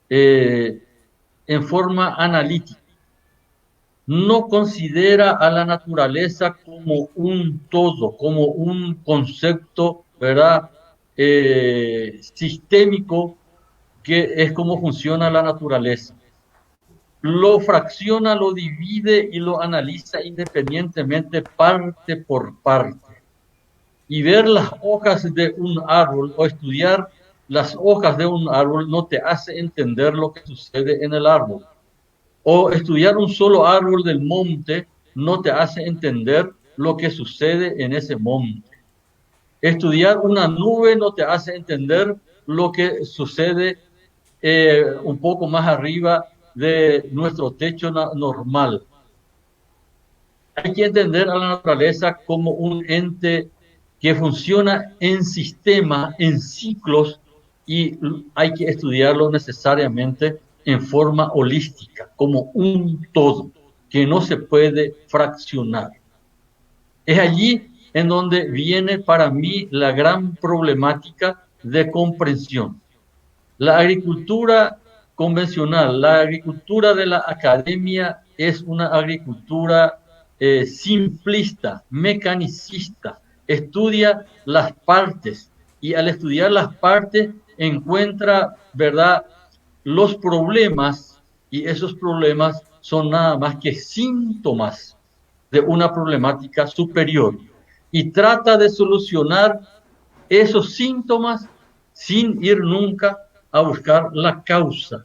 en forma analítica. No considera a la naturaleza como un todo, como un concepto, ¿verdad?, sistémico, que es como funciona la naturaleza. Lo fracciona, lo divide y lo analiza independientemente, parte por parte. Y ver las hojas de un árbol o estudiar las hojas de un árbol no te hace entender lo que sucede en el árbol. O estudiar un solo árbol del monte no te hace entender lo que sucede en ese monte. Estudiar una nube no te hace entender lo que sucede un poco más arriba de nuestro techo normal. Hay que entender a la naturaleza como un ente que funciona en sistema, en ciclos, y hay que estudiarlo necesariamente en forma holística, como un todo, que no se puede fraccionar. Es allí en donde viene para mí la gran problemática de comprensión. La agricultura convencional, la agricultura de la academia, es una agricultura simplista, mecanicista. Estudia las partes y al estudiar las partes encuentra, ¿verdad?, los problemas, y esos problemas son nada más que síntomas de una problemática superior, y trata de solucionar esos síntomas sin ir nunca a buscar la causa.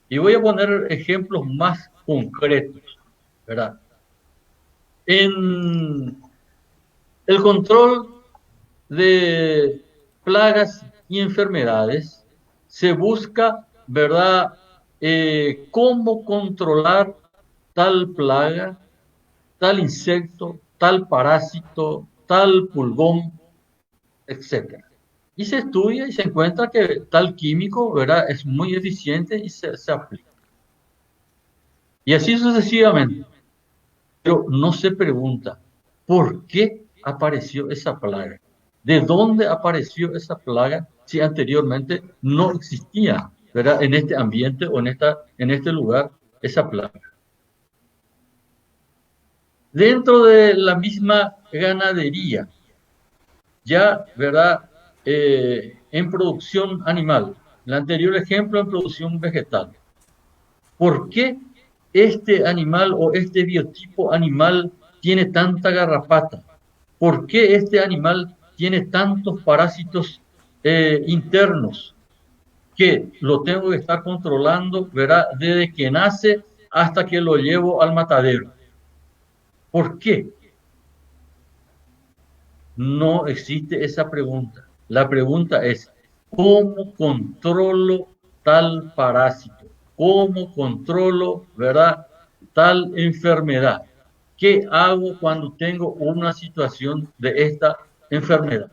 Y voy a poner ejemplos más concretos, ¿verdad? En el control de plagas y enfermedades se busca ¿verdad? Cómo controlar tal plaga, tal insecto, tal parásito, tal pulgón, etcétera. Y se estudia y se encuentra que tal químico, ¿verdad? Es muy eficiente y se aplica. Y así sucesivamente. Pero no se pregunta, ¿por qué apareció esa plaga? ¿De dónde apareció esa plaga si anteriormente no existía, ¿verdad? En este ambiente o en este lugar esa plaga. Dentro de la misma ganadería, ya, ¿verdad? En producción animal, el anterior ejemplo en producción vegetal. ¿Por qué este animal o este biotipo animal tiene tanta garrapata? ¿Por qué este animal tiene tantos parásitos internos que lo tengo que estar controlando, ¿verdad? Desde que nace hasta que lo llevo al matadero? ¿Por qué? No existe esa pregunta. La pregunta es, ¿cómo controlo tal parásito? ¿Cómo controlo, verdad, tal enfermedad? ¿Qué hago cuando tengo una situación de esta enfermedad?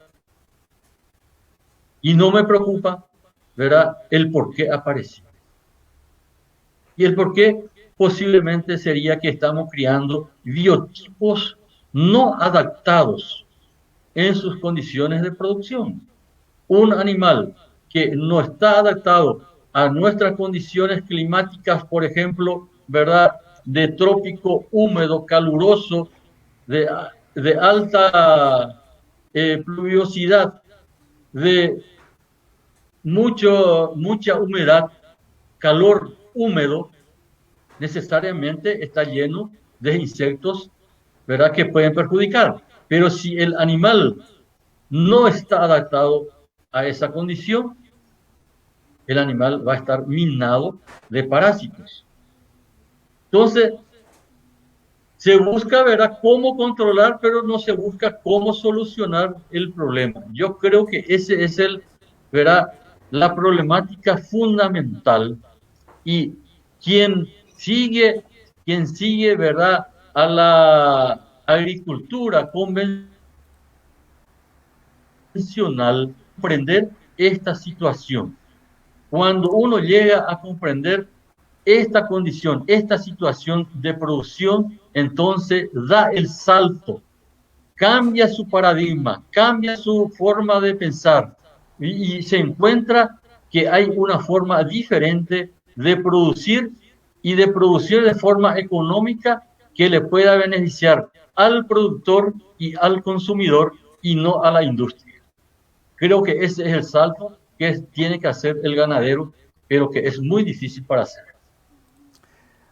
Y no me preocupa, ¿verdad?, el por qué apareció. Y el por qué posiblemente sería que estamos criando biotipos no adaptados en sus condiciones de producción. Un animal que no está adaptado a nuestras condiciones climáticas, por ejemplo, ¿verdad?, de trópico húmedo, caluroso, de, de alta pluviosidad, de mucha humedad, calor húmedo, necesariamente está lleno de insectos, ¿verdad?, que pueden perjudicar. Pero si el animal no está adaptado a esa condición, el animal va a estar minado de parásitos. Entonces, se busca, ¿verdad?, cómo controlar, pero no se busca cómo solucionar el problema. Yo creo que ese es ¿verdad?, la problemática fundamental. Y quien sigue, quien sigue, ¿verdad?, a la agricultura convencional, comprender esta situación. Cuando uno llega a comprender esta condición, esta situación de producción, entonces da el salto, cambia su paradigma, cambia su forma de pensar y se encuentra que hay una forma diferente de producir y de producir de forma económica que le pueda beneficiar al productor y al consumidor y no a la industria. Creo que ese es el salto que tiene que hacer el ganadero, pero que es muy difícil para hacer.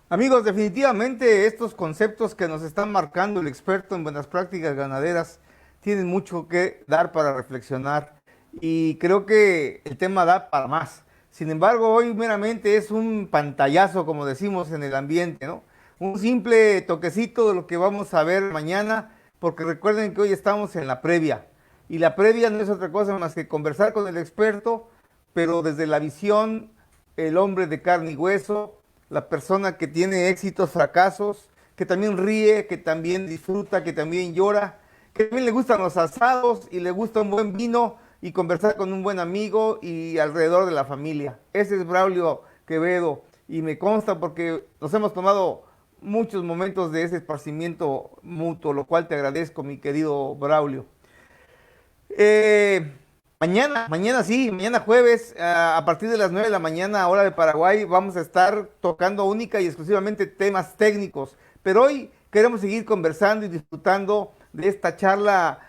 Amigos, definitivamente estos conceptos que nos están marcando el experto en buenas prácticas ganaderas tienen mucho que dar para reflexionar y creo que el tema da para más. Sin embargo, hoy meramente es un pantallazo, como decimos en el ambiente, ¿no? Un simple toquecito de lo que vamos a ver mañana, porque recuerden que hoy estamos en la previa y la previa no es otra cosa más que conversar con el experto, pero desde la visión, el hombre de carne y hueso, la persona que tiene éxitos, fracasos, que también ríe, que también disfruta, que también llora, que también le gustan los asados y le gusta un buen vino y conversar con un buen amigo y alrededor de la familia. Ese es Braulio Quevedo y me consta porque nos hemos tomado muchos momentos de ese esparcimiento mutuo, lo cual te agradezco, mi querido Braulio. Eh, mañana sí, mañana jueves, a partir de las 9 de la mañana, hora de Paraguay, vamos a estar tocando única y exclusivamente temas técnicos. Pero hoy queremos seguir conversando y disfrutando de esta charla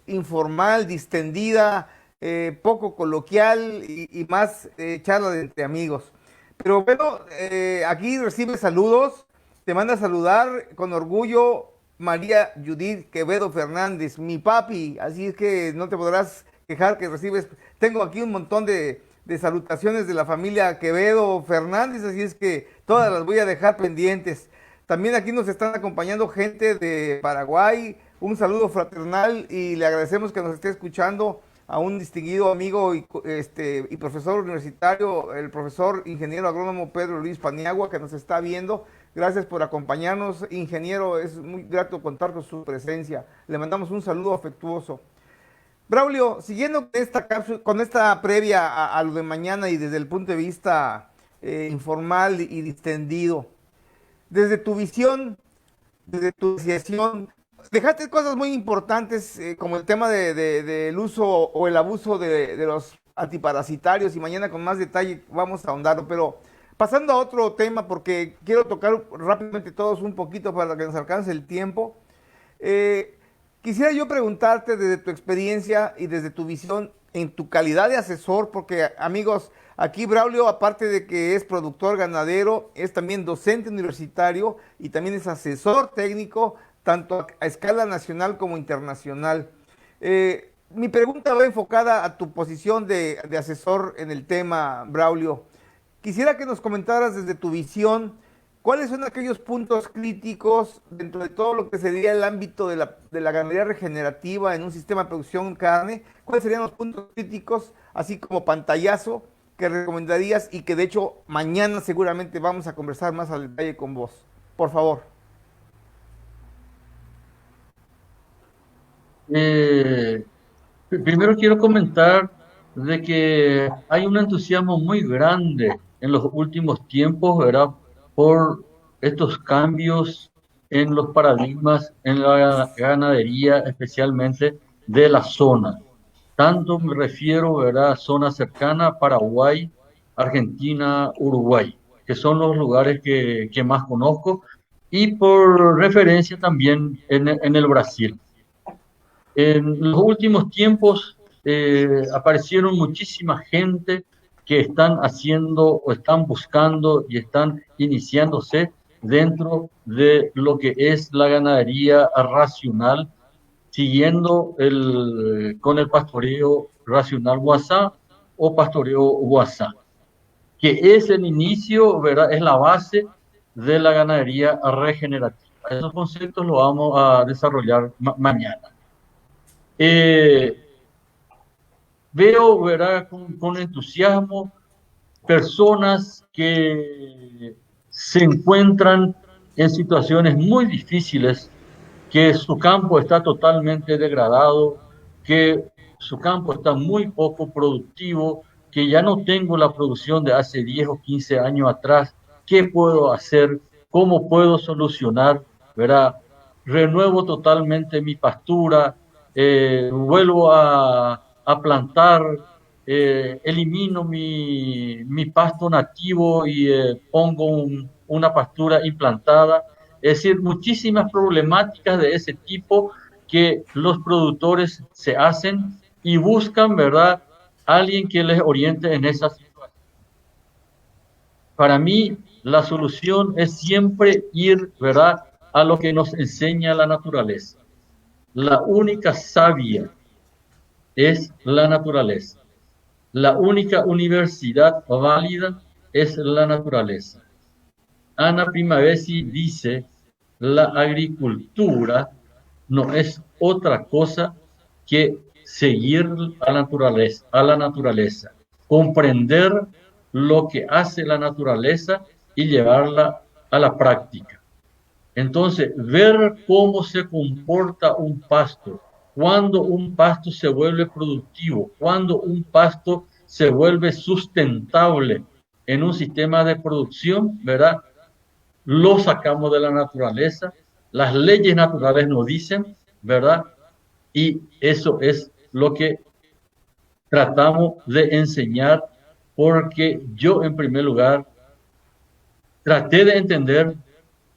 informal, distendida, poco coloquial y más charla de entre amigos. Pero bueno, aquí recibe saludos, te manda a saludar con orgullo María Judith Quevedo Fernández, mi papi, así es que no te podrás quejar que recibes. Tengo aquí un montón de salutaciones de la familia Quevedo Fernández, así es que todas las voy a dejar pendientes. También aquí nos están acompañando gente de Paraguay, un saludo fraternal y le agradecemos que nos esté escuchando a un distinguido amigo y profesor universitario, el profesor ingeniero agrónomo Pedro Luis Paniagua, que nos está viendo. Gracias por acompañarnos, ingeniero, es muy grato contar con su presencia. Le mandamos un saludo afectuoso. Braulio, siguiendo con esta previa a lo de mañana y desde el punto de vista informal y distendido, desde tu visión, desde tu asociación, dejaste cosas muy importantes como el tema del uso o el abuso de los antiparasitarios y mañana con más detalle vamos a ahondarlo, pero pasando a otro tema porque quiero tocar rápidamente todos un poquito para que nos alcance el tiempo. Eh, Quisiera yo preguntarte desde tu experiencia y desde tu visión en tu calidad de asesor, porque amigos, aquí Braulio, aparte de que es productor ganadero, es también docente universitario y también es asesor técnico, tanto a escala nacional como internacional. Mi pregunta va enfocada a tu posición de asesor en el tema, Braulio. Quisiera que nos comentaras desde tu visión, ¿cuáles son aquellos puntos críticos dentro de todo lo que sería el ámbito de la ganadería regenerativa en un sistema de producción carne? ¿Cuáles serían los puntos críticos, así como pantallazo, que recomendarías y que de hecho mañana seguramente vamos a conversar más al detalle con vos? Por favor. Eh, Primero quiero comentar de que hay un entusiasmo muy grande en los últimos tiempos, ¿verdad? Por estos cambios en los paradigmas en la ganadería, especialmente de la zona. Tanto me refiero, ¿verdad?, a zona cercana a Paraguay, Argentina, Uruguay, que son los lugares que más conozco, y por referencia también en el Brasil. En los últimos tiempos aparecieron muchísima gente que están haciendo o están buscando y están iniciándose dentro de lo que es la ganadería racional, siguiendo con el pastoreo racional Guasá o pastoreo Guasá, que es el inicio, ¿verdad? Es la base de la ganadería regenerativa. Esos conceptos los vamos a desarrollar mañana. Eh, Veo, ¿verdad?, con entusiasmo personas que se encuentran en situaciones muy difíciles, que su campo está totalmente degradado, que su campo está muy poco productivo, que ya no tengo la producción de hace 10 o 15 años atrás. ¿Qué puedo hacer? ¿Cómo puedo solucionar? ¿Verdad? Renuevo totalmente mi pastura, vuelvo a plantar, elimino mi pasto nativo y pongo una pastura implantada. Es decir, muchísimas problemáticas de ese tipo que los productores se hacen y buscan, ¿verdad?, alguien que les oriente en esa situación. Para mí, la solución es siempre ir, ¿verdad?, a lo que nos enseña la naturaleza. La única sabia es la naturaleza. La única universidad válida es la naturaleza. Ana Primavesi dice, la agricultura no es otra cosa que seguir a la naturaleza, comprender lo que hace la naturaleza y llevarla a la práctica. Entonces, ver cómo se comporta un pasto, cuando un pasto se vuelve productivo, cuando un pasto se vuelve sustentable en un sistema de producción, ¿verdad? Lo sacamos de la naturaleza, las leyes naturales nos dicen, ¿verdad? Y eso es lo que tratamos de enseñar, porque yo en primer lugar traté de entender,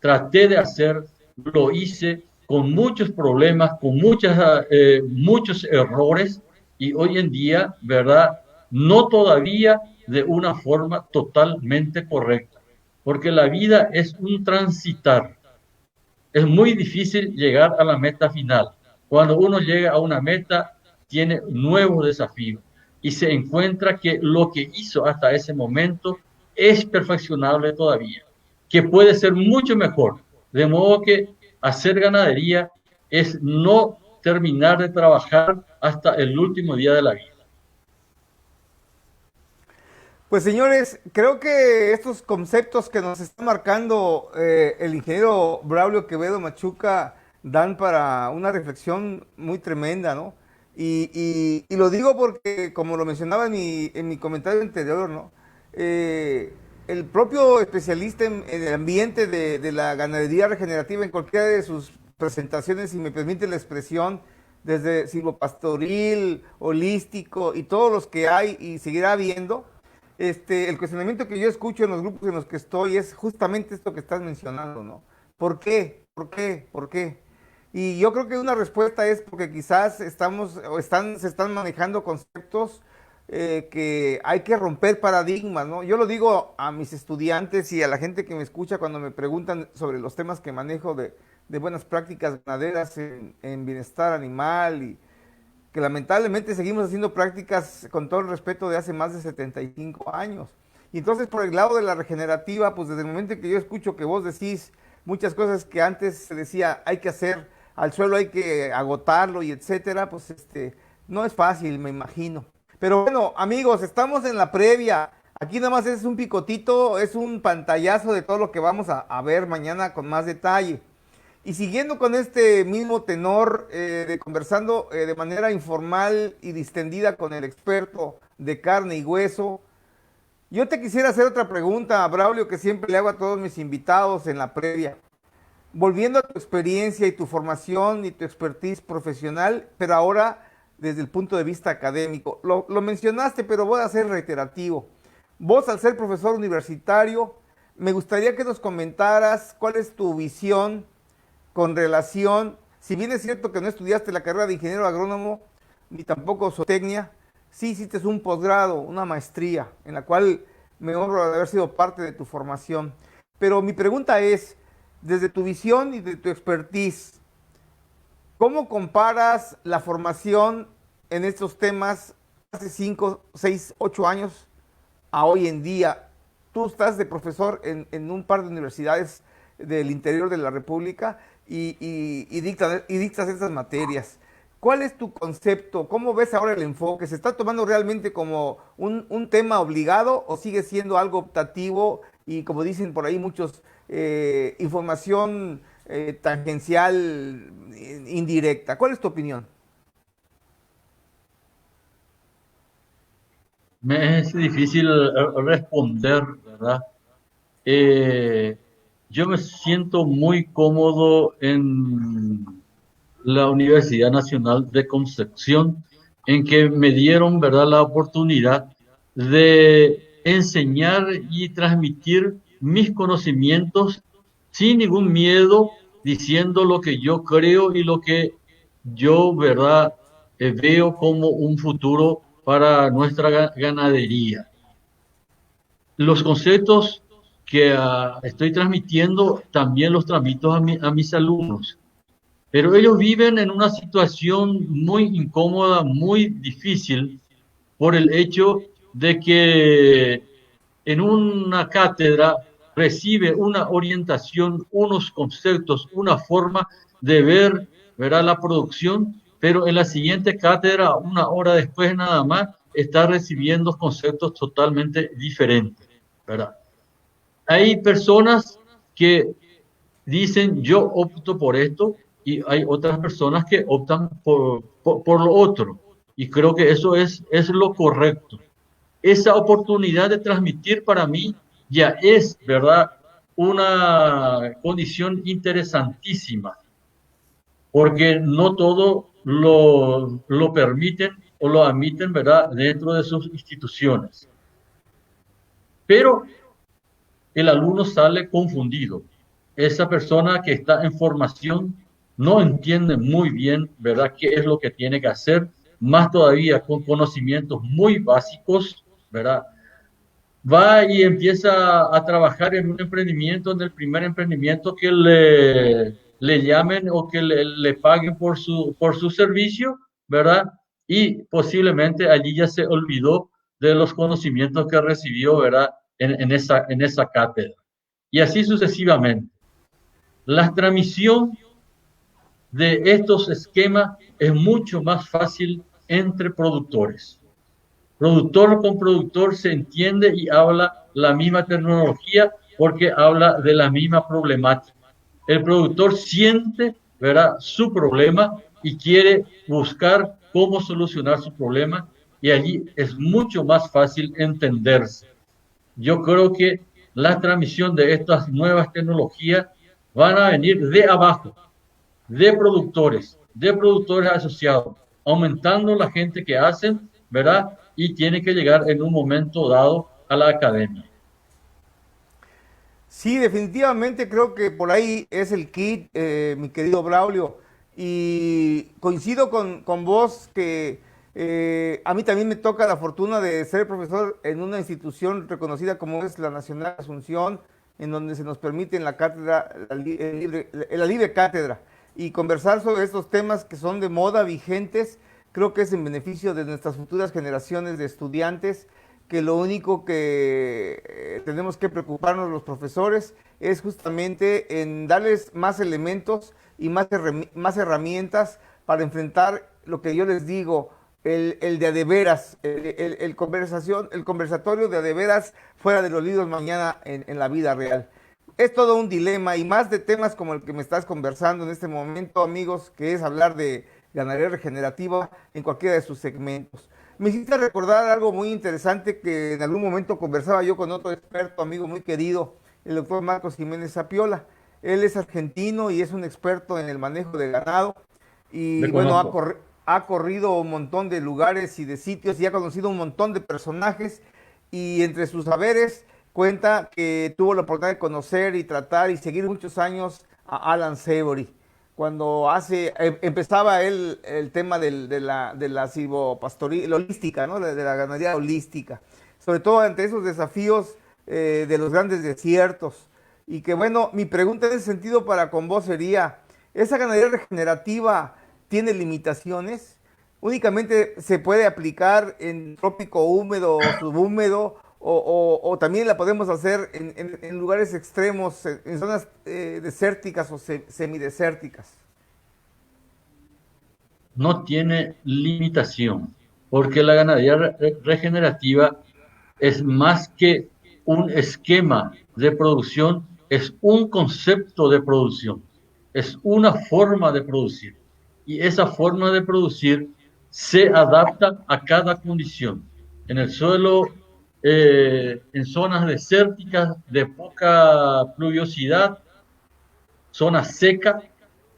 traté de hacer, lo hice con muchos problemas, con muchos errores, y hoy en día, ¿verdad?, no todavía de una forma totalmente correcta, porque la vida es un transitar. Es muy difícil llegar a la meta final. Cuando uno llega a una meta, tiene nuevos desafíos y se encuentra que lo que hizo hasta ese momento es perfeccionable todavía, que puede ser mucho mejor. De modo que hacer ganadería es no terminar de trabajar hasta el último día de la vida. Pues señores, creo que estos conceptos que nos está marcando el ingeniero Braulio Quevedo Machuca dan para una reflexión muy tremenda, ¿no? Y lo digo porque, como lo mencionaba en mi comentario anterior, ¿no? El propio especialista en el ambiente de la ganadería regenerativa en cualquiera de sus presentaciones, si me permite la expresión, desde silvopastoril, holístico y todos los que hay y seguirá habiendo, el cuestionamiento que yo escucho en los grupos en los que estoy es justamente esto que estás mencionando, ¿no? ¿Por qué? ¿Por qué? ¿Por qué? Y yo creo que una respuesta es porque quizás se están manejando conceptos que hay que romper paradigmas, ¿no? Yo lo digo a mis estudiantes y a la gente que me escucha cuando me preguntan sobre los temas que manejo de buenas prácticas ganaderas en bienestar animal y que lamentablemente seguimos haciendo prácticas con todo el respeto de hace más de 75 años. Y entonces por el lado de la regenerativa, pues desde el momento que yo escucho que vos decís muchas cosas que antes se decía hay que hacer, al suelo hay que agotarlo y etcétera, pues no es fácil, me imagino. Pero bueno, amigos, estamos en la previa. Aquí nada más es un picotito, es un pantallazo de todo lo que vamos a ver mañana con más detalle. Y siguiendo con este mismo tenor de conversando de manera informal y distendida con el experto de carne y hueso, yo te quisiera hacer otra pregunta, Braulio, que siempre le hago a todos mis invitados en la previa. Volviendo a tu experiencia y tu formación y tu expertise profesional, pero ahora desde el punto de vista académico. Lo mencionaste, pero voy a ser reiterativo. Vos, al ser profesor universitario, me gustaría que nos comentaras cuál es tu visión con relación, si bien es cierto que no estudiaste la carrera de ingeniero agrónomo, ni tampoco zootecnia, sí hiciste un posgrado, una maestría, en la cual me honro de haber sido parte de tu formación. Pero mi pregunta es, desde tu visión y de tu expertise, ¿cómo comparas la formación en estos temas hace 5, 6, 8 años a hoy en día? Tú estás de profesor en un par de universidades del interior de la República y dictas estas materias. ¿Cuál es tu concepto? ¿Cómo ves ahora el enfoque? ¿Se está tomando realmente como un tema obligado o sigue siendo algo optativo y, como dicen por ahí muchos, información tangencial, indirecta? ¿Cuál es tu opinión? Me es difícil responder, ¿verdad? Eh, yo me siento muy cómodo en la Universidad Nacional de Concepción, en que me dieron, ¿verdad?, la oportunidad de enseñar y transmitir mis conocimientos sin ningún miedo, diciendo lo que yo creo y lo que yo, ¿verdad?, veo como un futuro para nuestra ganadería. Los conceptos que estoy transmitiendo también los transmito a mis alumnos, pero ellos viven en una situación muy incómoda, muy difícil, por el hecho de que en una cátedra recibe una orientación, unos conceptos, una forma de ver, verá la producción, pero en la siguiente cátedra, una hora después nada más, está recibiendo conceptos totalmente diferentes, ¿verdad? Hay personas que dicen yo opto por esto y hay otras personas que optan por lo otro. Y creo que eso es lo correcto. Esa oportunidad de transmitir para mí ya es, ¿verdad?, una condición interesantísima, porque no todo lo permiten o lo admiten, ¿verdad?, dentro de sus instituciones. Pero el alumno sale confundido. Esa persona que está en formación no entiende muy bien, ¿verdad?, qué es lo que tiene que hacer, más todavía con conocimientos muy básicos, ¿verdad? Va y empieza a trabajar en un emprendimiento, en el primer emprendimiento que le llamen o que le paguen por su servicio, ¿verdad? Y posiblemente allí ya se olvidó de los conocimientos que recibió, ¿verdad?, en esa cátedra. Y así sucesivamente. La transmisión de estos esquemas es mucho más fácil entre productores. Productor con productor se entiende y habla la misma terminología porque habla de la misma problemática. El productor siente, ¿verdad?, su problema y quiere buscar cómo solucionar su problema, y allí es mucho más fácil entenderse. Yo creo que la transmisión de estas nuevas tecnologías van a venir de abajo, de productores asociados, aumentando la gente que hacen, ¿verdad? Y tiene que llegar en un momento dado a la academia. Sí, definitivamente creo que por ahí es el kit, mi querido Braulio. Y coincido con vos que a mí también me toca la fortuna de ser profesor en una institución reconocida como es la Nacional Asunción, en donde se nos permite en la cátedra, la libre cátedra, y conversar sobre estos temas que son de moda, vigentes. Creo que es en beneficio de nuestras futuras generaciones de estudiantes, que lo único que tenemos que preocuparnos los profesores es justamente en darles más elementos y más herramientas para enfrentar lo que yo les digo, el de a de veras, el conversatorio de a de veras fuera de los libros mañana en la vida real. Es todo un dilema, y más de temas como el que me estás conversando en este momento, amigos, que es hablar de ganadería regenerativa en cualquiera de sus segmentos. Me hiciste recordar algo muy interesante que en algún momento conversaba yo con otro experto, amigo muy querido, el doctor Marcos Jiménez Sapiola. Él es argentino y es un experto en el manejo de ganado, y Le bueno, conozco. ha corrido un montón de lugares y de sitios y ha conocido un montón de personajes, y entre sus saberes cuenta que tuvo la oportunidad de conocer y tratar y seguir muchos años a Alan Savory cuando empezaba él el tema de la silvopastoría, la holística, ¿no? De la ganadería holística, sobre todo ante esos desafíos de los grandes desiertos. Y que bueno, mi pregunta en ese sentido para con vos sería, ¿esa ganadería regenerativa tiene limitaciones? ¿Únicamente se puede aplicar en trópico húmedo o subhúmedo? O también la podemos hacer en lugares extremos, en zonas desérticas o semidesérticas. No tiene limitación, porque la ganadería regenerativa es más que un esquema de producción, es un concepto de producción, es una forma de producir. Y esa forma de producir se adapta a cada condición. En el suelo, en zonas desérticas de poca pluviosidad, zona seca,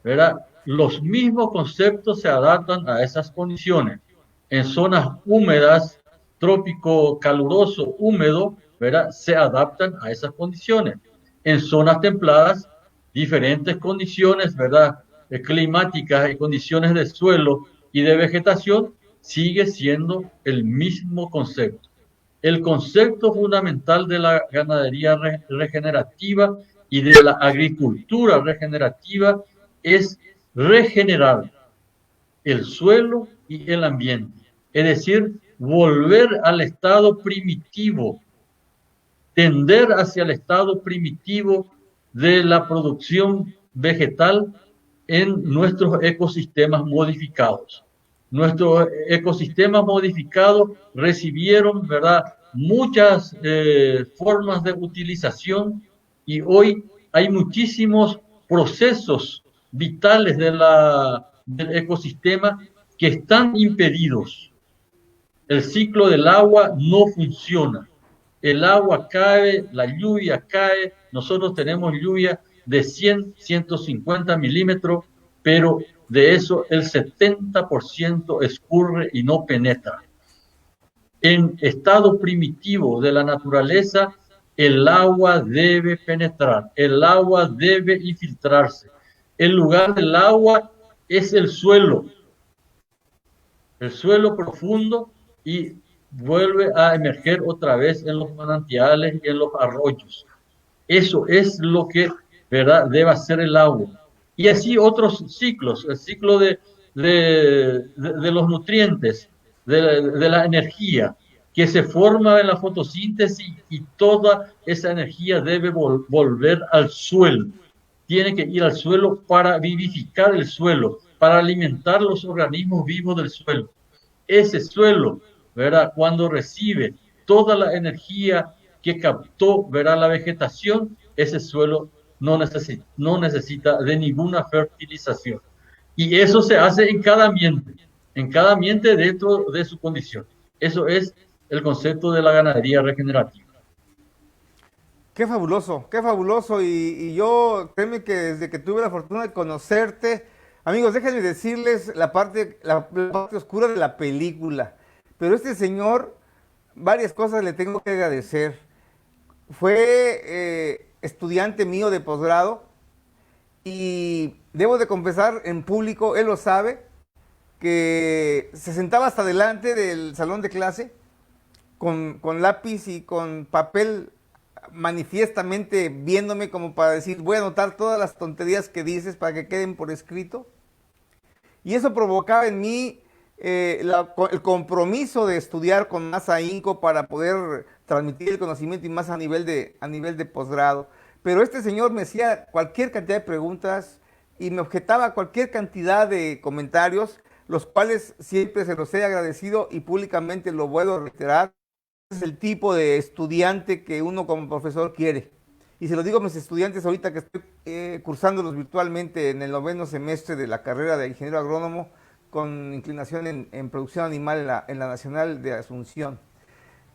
¿verdad? Los mismos conceptos se adaptan a esas condiciones. En zonas húmedas, trópico caluroso, húmedo, ¿verdad?, se adaptan a esas condiciones. En zonas templadas, diferentes condiciones, ¿verdad?, climáticas y condiciones de suelo y de vegetación, sigue siendo el mismo concepto. El concepto fundamental de la ganadería regenerativa y de la agricultura regenerativa es regenerar el suelo y el ambiente, es decir, volver al estado primitivo, tender hacia el estado primitivo de la producción vegetal en nuestros ecosistemas modificados. Nuestros ecosistemas modificados recibieron, ¿verdad?, muchas formas de utilización, y hoy hay muchísimos procesos vitales del ecosistema que están impedidos. El ciclo del agua no funciona. El agua cae, la lluvia cae, nosotros tenemos lluvia de 100, 150 milímetros, pero de eso el 70% escurre y no penetra. En estado primitivo de la naturaleza, el agua debe penetrar, el agua debe infiltrarse. El lugar del agua es el suelo profundo, y vuelve a emerger otra vez en los manantiales y en los arroyos. Eso es lo que, ¿verdad?, debe hacer el agua. Y así otros ciclos, el ciclo de los nutrientes, de la energía que se forma en la fotosíntesis, y toda esa energía debe volver al suelo. tiene que ir al suelo para vivificar el suelo, para alimentar los organismos vivos del suelo. Ese suelo, ¿verdad? Cuando recibe toda la energía que captó, ¿verdad? La vegetación, ese suelo no necesita de ninguna fertilización. Y eso se hace en cada ambiente dentro de su condición. Eso es el concepto de la ganadería regenerativa. Qué fabuloso. Y yo, créeme que desde que tuve la fortuna de conocerte, amigos, déjenme decirles la parte oscura de la película. Pero este señor, varias cosas le tengo que agradecer. Fue estudiante mío de posgrado y debo de confesar en público, él lo sabe, que se sentaba hasta delante del salón de clase con lápiz y con papel manifiestamente viéndome como para decir, voy a anotar todas las tonterías que dices para que queden por escrito. Y eso provocaba en mí el compromiso de estudiar con más ahínco para poder transmitir el conocimiento y más a nivel de posgrado. Pero este señor me hacía cualquier cantidad de preguntas y me objetaba cualquier cantidad de comentarios, los cuales siempre se los he agradecido y públicamente lo vuelvo a reiterar. Es el tipo de estudiante que uno como profesor quiere. Y se lo digo a mis estudiantes ahorita que estoy cursándolos virtualmente en el 9º semestre de la carrera de ingeniero agrónomo con inclinación en producción animal en la Nacional de Asunción.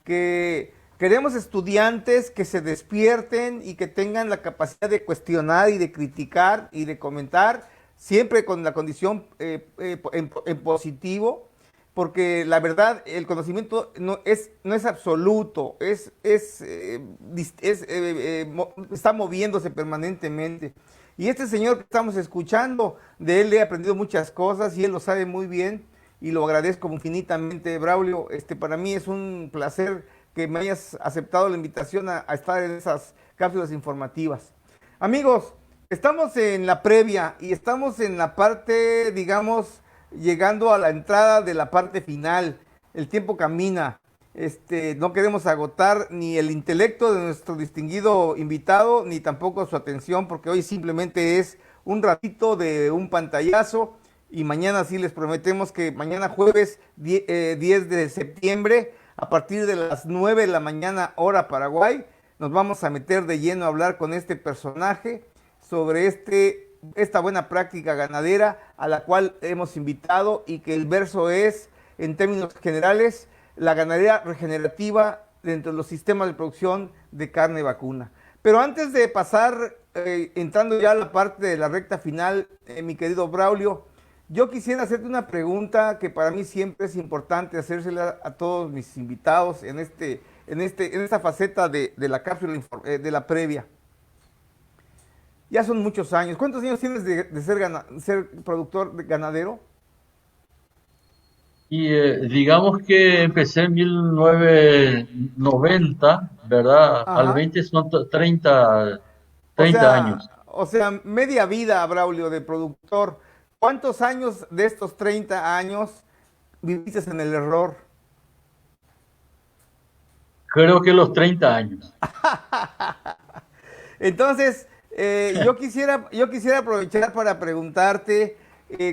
Que queremos estudiantes que se despierten y que tengan la capacidad de cuestionar y de criticar y de comentar, siempre con la condición en positivo, porque la verdad el conocimiento no es absoluto, está moviéndose permanentemente. Y este señor que estamos escuchando, de él he aprendido muchas cosas y él lo sabe muy bien y lo agradezco infinitamente, Braulio. Para mí es un placer que me hayas aceptado la invitación a estar en esas cápsulas informativas. Amigos, estamos en la previa y estamos en la parte, digamos, llegando a la entrada de la parte final. El tiempo camina. No queremos agotar ni el intelecto de nuestro distinguido invitado, ni tampoco su atención, porque hoy simplemente es un ratito de un pantallazo y mañana sí les prometemos que mañana jueves 10 de septiembre, a partir de las 9 de la mañana hora Paraguay, nos vamos a meter de lleno a hablar con este personaje sobre esta buena práctica ganadera a la cual hemos invitado y que el verso es, en términos generales, la ganadería regenerativa dentro de los sistemas de producción de carne vacuna. Pero antes de pasar, entrando ya a la parte de la recta final, mi querido Braulio, yo quisiera hacerte una pregunta que para mí siempre es importante hacérsela a todos mis invitados en esta faceta de la cápsula de la previa. Ya son muchos años. ¿Cuántos años tienes de ser productor ganadero? Y digamos que empecé en 1990, ¿verdad? Al Ajá. 20 son 30 años. O sea, media vida, Braulio, de productor. ¿Cuántos años de estos 30 años viviste en el error? Creo que los 30 años. Entonces, yo quisiera aprovechar para preguntarte,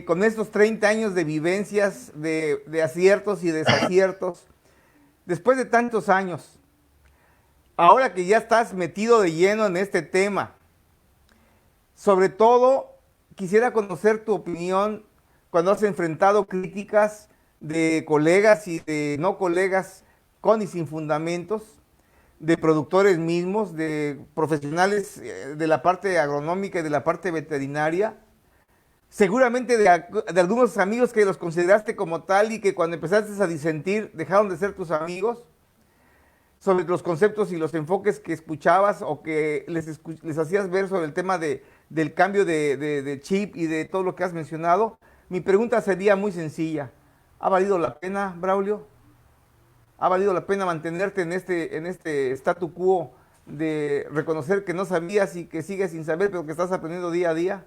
con estos 30 años de vivencias, de aciertos y desaciertos, después de tantos años, ahora que ya estás metido de lleno en este tema, sobre todo quisiera conocer tu opinión cuando has enfrentado críticas de colegas y de no colegas con y sin fundamentos, de productores mismos, de profesionales de la parte agronómica y de la parte veterinaria, seguramente de algunos amigos que los consideraste como tal y que cuando empezaste a disentir dejaron de ser tus amigos, sobre los conceptos y los enfoques que escuchabas o que les hacías ver sobre el tema del cambio de chip y de todo lo que has mencionado. Mi pregunta sería muy sencilla. ¿Ha valido la pena, Braulio? ¿Ha valido la pena mantenerte en este statu quo de reconocer que no sabías y que sigues sin saber, pero que estás aprendiendo día a día?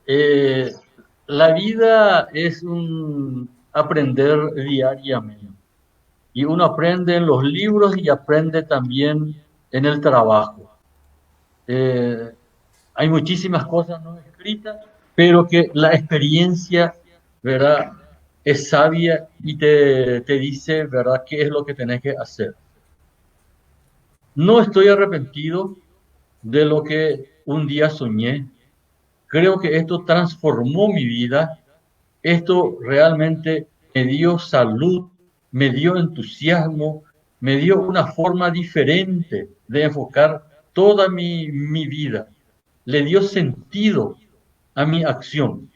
Eh, la vida es un aprender diariamente. Y uno aprende en los libros y aprende también en el trabajo. Eh, Hay muchísimas cosas no escritas, pero que la experiencia, ¿verdad? Es sabia y te dice, ¿verdad?, qué es lo que tenés que hacer. No estoy arrepentido de lo que un día soñé. Creo que esto transformó mi vida. Esto realmente me dio salud, me dio entusiasmo, me dio una forma diferente de enfocar toda mi vida. Le dio sentido a mi acción,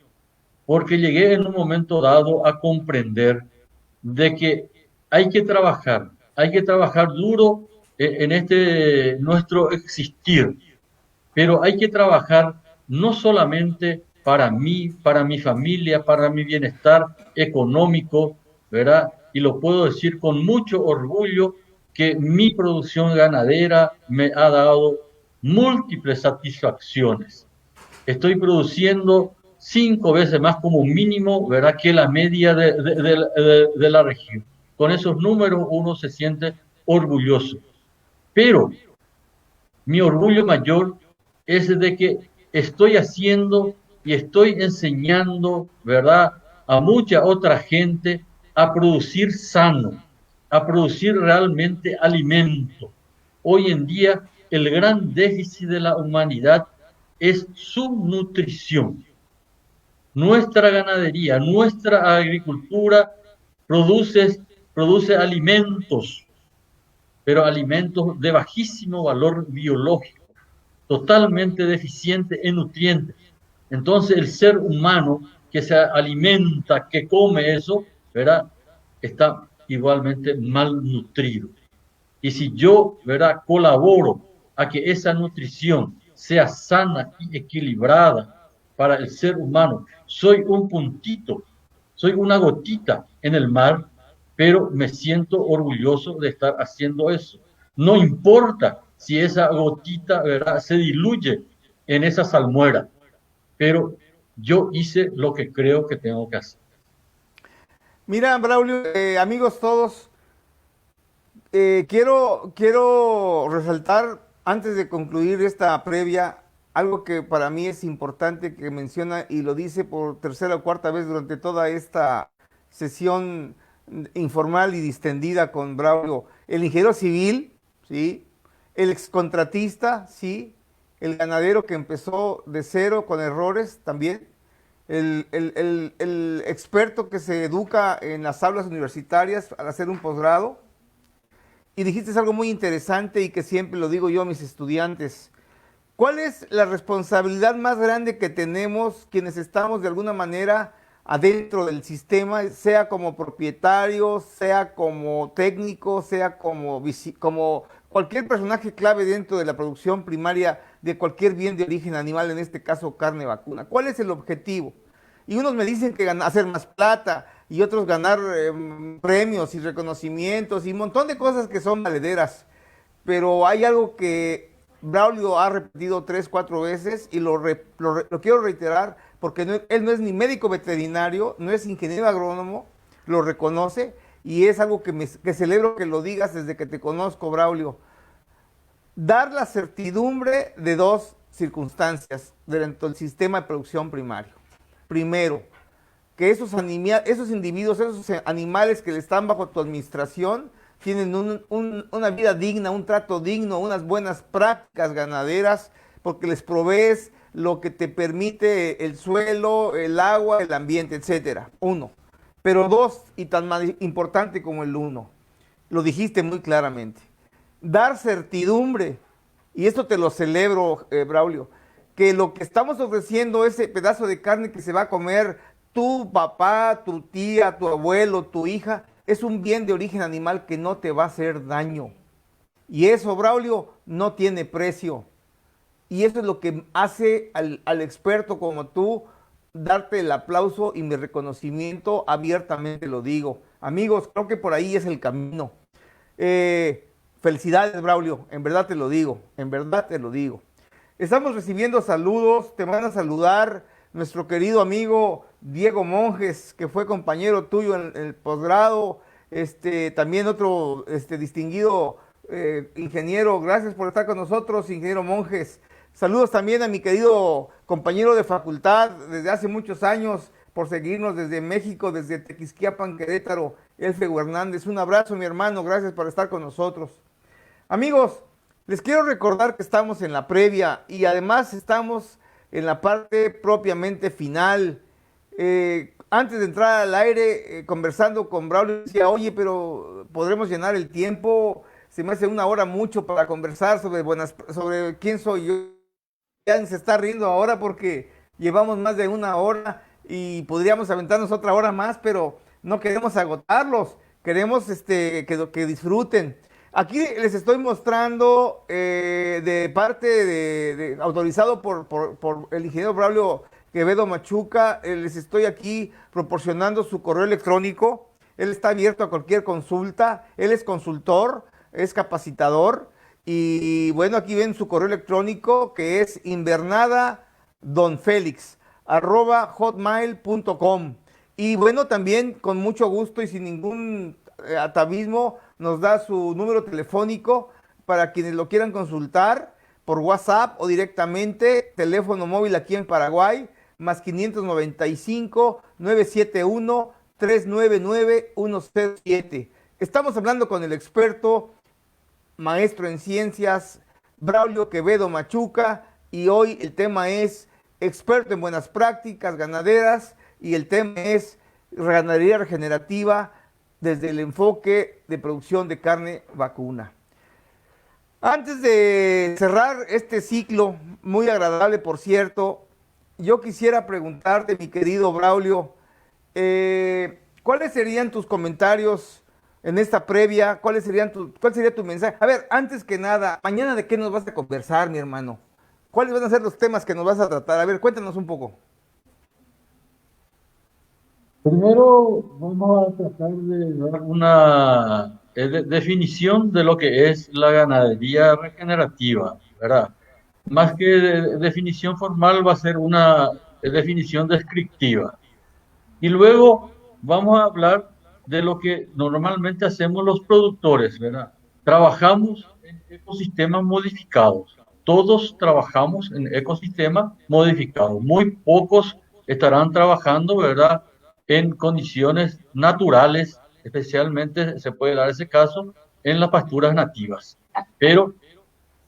porque llegué en un momento dado a comprender de que hay que trabajar duro en este nuestro existir, pero hay que trabajar no solamente para mí, para mi familia, para mi bienestar económico, ¿verdad? Y lo puedo decir con mucho orgullo que mi producción ganadera me ha dado múltiples satisfacciones. Estoy produciendo 5 veces más como mínimo, ¿verdad?, que la media de la región. Con esos números uno se siente orgulloso. Pero mi orgullo mayor es de que estoy haciendo y estoy enseñando, ¿verdad?, a mucha otra gente a producir sano, a producir realmente alimento. Hoy en día, el gran déficit de la humanidad es su nutrición. Nuestra ganadería, nuestra agricultura produce, produce alimentos, pero alimentos de bajísimo valor biológico, totalmente deficiente en nutrientes. Entonces el ser humano que se alimenta, que come eso, ¿verdad?, está igualmente malnutrido. Y si yo, ¿verdad?, colaboro a que esa nutrición sea sana y equilibrada para el ser humano, soy un puntito, soy una gotita en el mar, pero me siento orgulloso de estar haciendo eso. No importa si esa gotita, ¿verdad?, se diluye en esa salmuera, pero yo hice lo que creo que tengo que hacer. Mira, Braulio, amigos todos, quiero resaltar, antes de concluir esta previa, algo que para mí es importante que menciona y lo dice por tercera o cuarta vez durante toda esta sesión informal y distendida con Braulio. El ingeniero civil, ¿sí? El excontratista, ¿sí? El ganadero que empezó de cero con errores también. El experto que se educa en las aulas universitarias al hacer un posgrado. Y dijiste algo muy interesante y que siempre lo digo yo a mis estudiantes. ¿Cuál es la responsabilidad más grande que tenemos quienes estamos de alguna manera adentro del sistema, sea como propietarios, sea como técnicos, sea como cualquier personaje clave dentro de la producción primaria de cualquier bien de origen animal, en este caso carne vacuna? ¿Cuál es el objetivo? Y unos me dicen que hacer más plata y otros ganar premios y reconocimientos y un montón de cosas que son valederas. Pero hay algo que Braulio ha repetido 3, 4 veces y lo quiero reiterar porque él no es ni médico veterinario, no es ingeniero agrónomo, lo reconoce y es algo que celebro que lo digas desde que te conozco, Braulio. Dar la certidumbre de dos circunstancias dentro del sistema de producción primario. Primero, que esos individuos, esos animales que están bajo tu administración, tienen una vida digna, un trato digno, unas buenas prácticas ganaderas, porque les provees lo que te permite el suelo, el agua, el ambiente, etcétera. Uno. Pero dos, y tan más importante como el uno, lo dijiste muy claramente, dar certidumbre, y esto te lo celebro, Braulio, que lo que estamos ofreciendo, ese pedazo de carne que se va a comer tu papá, tu tía, tu abuelo, tu hija, es un bien de origen animal que no te va a hacer daño. Y eso, Braulio, no tiene precio. Y eso es lo que hace al experto como tú darte el aplauso y mi reconocimiento, abiertamente lo digo. Amigos, creo que por ahí es el camino. Felicidades, Braulio, en verdad te lo digo, en verdad te lo digo. Estamos recibiendo saludos, te van a saludar nuestro querido amigo Diego Monjes, que fue compañero tuyo en el posgrado, también otro distinguido ingeniero, gracias por estar con nosotros, ingeniero Monjes. Saludos también a mi querido compañero de facultad desde hace muchos años por seguirnos desde México, desde Tequisquiapan, Querétaro, Elfego Hernández. Un abrazo, mi hermano, gracias por estar con nosotros. Amigos, les quiero recordar que estamos en la previa y además estamos en la parte propiamente final. Antes de entrar al aire, conversando con Braulio, decía, oye, pero podremos llenar el tiempo. Se me hace una hora mucho para conversar sobre quién soy yo. Ya se está riendo ahora porque llevamos más de una hora y podríamos aventarnos otra hora más, pero no queremos agotarlos. Queremos que disfruten. Aquí les estoy mostrando de parte autorizado por el ingeniero Braulio Quevedo Machuca, les estoy aquí proporcionando su correo electrónico. Él está abierto a cualquier consulta. Él es consultor, es capacitador. Y bueno, aquí ven su correo electrónico que es invernadadonfelix@hotmail.com. Y bueno, también con mucho gusto y sin ningún atavismo nos da su número telefónico para quienes lo quieran consultar por WhatsApp o directamente, teléfono móvil aquí en Paraguay, más 595-971-399-107. Estamos hablando con el experto, maestro en ciencias, Braulio Quevedo Machuca, y hoy el tema es experto en buenas prácticas ganaderas y el tema es ganadería regenerativa desde el enfoque de producción de carne vacuna. Antes de cerrar este ciclo, muy agradable por cierto, yo quisiera preguntarte, mi querido Braulio, ¿cuáles serían tus comentarios en esta previa? ¿Cuál sería tu mensaje? A ver, antes que nada, mañana de qué nos vas a conversar, mi hermano. ¿Cuáles van a ser los temas que nos vas a tratar? A ver, cuéntanos un poco. Primero vamos a tratar de dar una definición de lo que es la ganadería regenerativa, ¿verdad? Más que definición formal va a ser una definición descriptiva. Y luego vamos a hablar de lo que normalmente hacemos los productores, ¿verdad? Trabajamos en ecosistemas modificados. Todos trabajamos en ecosistemas modificados. Muy pocos estarán trabajando, ¿verdad?, en condiciones naturales, especialmente se puede dar ese caso en las pasturas nativas. Pero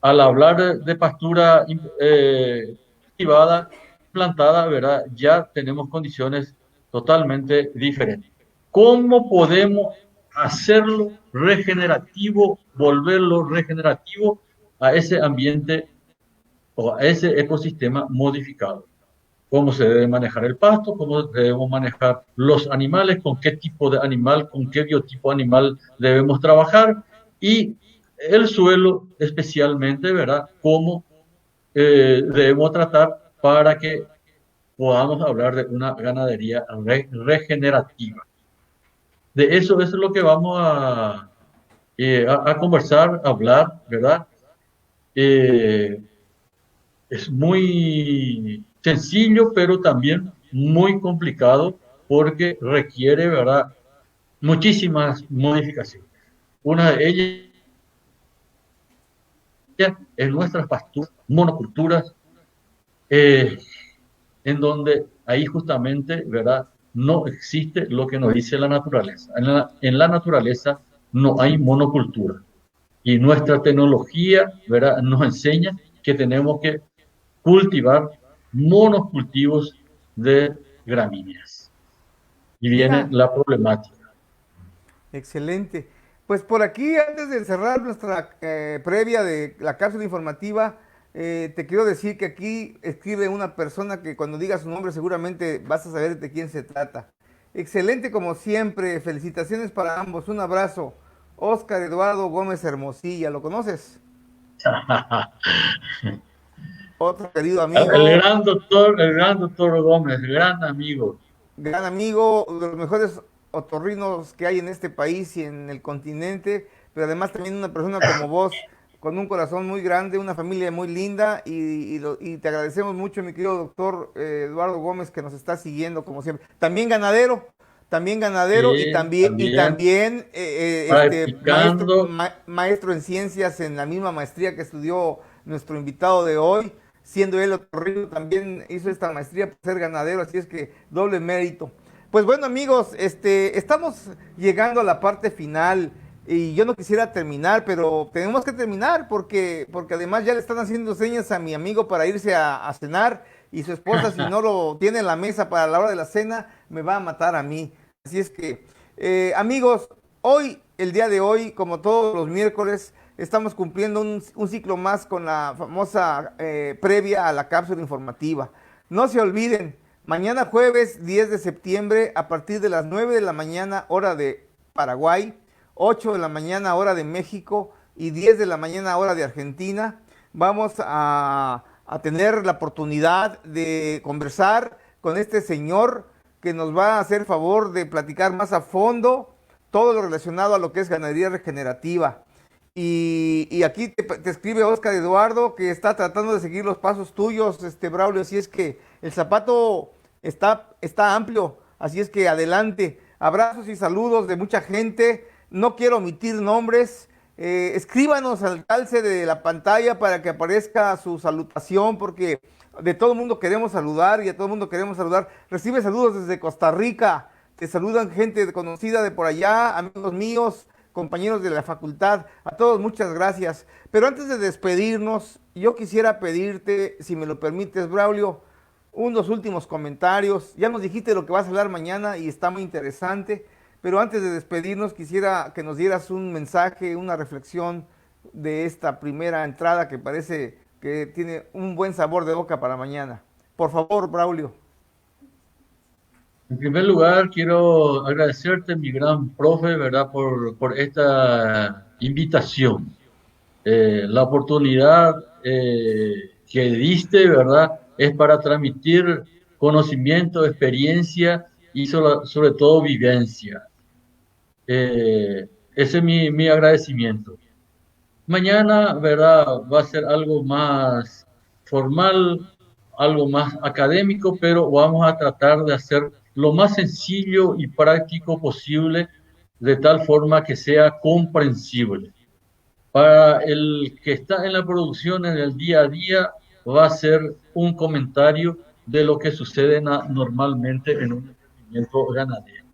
al hablar de pastura cultivada, plantada, ¿verdad?, ya tenemos condiciones totalmente diferentes. ¿Cómo podemos hacerlo regenerativo, volverlo regenerativo a ese ambiente o a ese ecosistema modificado? ¿Cómo se debe manejar el pasto? ¿Cómo debemos manejar los animales? ¿Con qué tipo de animal, con qué biotipo animal debemos trabajar? Y el suelo especialmente, ¿verdad? ¿Cómo debemos tratar para que podamos hablar de una ganadería regenerativa? De eso es lo que vamos a conversar, a hablar, ¿verdad? Es muy sencillo, pero también muy complicado porque requiere, ¿verdad?, muchísimas modificaciones. Una de ellas es nuestras pasturas, monoculturas, en donde ahí justamente, ¿verdad?, no existe lo que nos dice la naturaleza. En la naturaleza no hay monocultura. Y nuestra tecnología, ¿verdad?, nos enseña que tenemos que cultivar monocultivos de gramíneas. Y viene Mira, la problemática. excelente. Pues por aquí, antes de cerrar nuestra previa de la cápsula informativa, te quiero decir que aquí escribe una persona que cuando diga su nombre seguramente vas a saber de quién se trata. Excelente como siempre, felicitaciones para ambos, un abrazo. Óscar Eduardo Gómez Hermosilla, ¿lo conoces? Otro querido amigo, El gran doctor Gómez, gran amigo. gran amigo, de los mejores otorrinos que hay en este país y en el continente, pero además también una persona como vos, con un corazón muy grande, una familia muy linda, y te agradecemos mucho, mi querido doctor Eduardo Gómez, que nos está siguiendo como siempre. También ganadero y Sí, también también practicando. maestro en ciencias en la misma maestría que estudió nuestro invitado de hoy. siendo él otorrino, también hizo esta maestría por ser ganadero, así es que doble mérito. Pues bueno, amigos, estamos llegando a la parte final y yo no quisiera terminar, pero tenemos que terminar porque además ya le están haciendo señas a mi amigo para irse a cenar y su esposa, si no lo tiene en la mesa para la hora de la cena, me va a matar a mí. Así es que, amigos, hoy, el día de hoy, como todos los miércoles, estamos cumpliendo un ciclo más con la famosa previa a la cápsula informativa. No se olviden, mañana jueves 10 de septiembre, a partir de las 9 de la mañana, hora de Paraguay, 8 de la mañana, hora de México, y 10 de la mañana, hora de Argentina, vamos a tener la oportunidad de conversar con este señor que nos va a hacer favor de platicar más a fondo todo lo relacionado a lo que es ganadería regenerativa. Y aquí te escribe Oscar Eduardo que está tratando de seguir los pasos tuyos, Braulio, así es que el zapato está amplio, así es que adelante. Abrazos y saludos de mucha gente, no quiero omitir nombres, escríbanos al calce de la pantalla para que aparezca su salutación, porque de todo el mundo queremos saludar y a todo el mundo queremos saludar. Recibe saludos desde Costa Rica, te saludan gente conocida de por allá, amigos míos, compañeros de la facultad, a todos muchas gracias. Pero antes de despedirnos, yo quisiera pedirte, si me lo permites, Braulio, unos últimos comentarios. Ya nos dijiste lo que vas a hablar mañana y está muy interesante, pero antes de despedirnos quisiera que nos dieras un mensaje, una reflexión de esta primera entrada que parece que tiene un buen sabor de boca para mañana. Por favor, Braulio. En primer lugar, quiero agradecerte, mi gran profe, ¿verdad?, por esta invitación. La oportunidad que diste, ¿verdad?, es para transmitir conocimiento, experiencia y sobre todo vivencia. Ese es mi agradecimiento. Mañana, ¿verdad?, va a ser algo más formal, algo más académico, pero vamos a tratar de hacer lo más sencillo y práctico posible, de tal forma que sea comprensible. Para el que está en la producción en el día a día, va a ser un comentario de lo que sucede normalmente en un emprendimiento ganadero.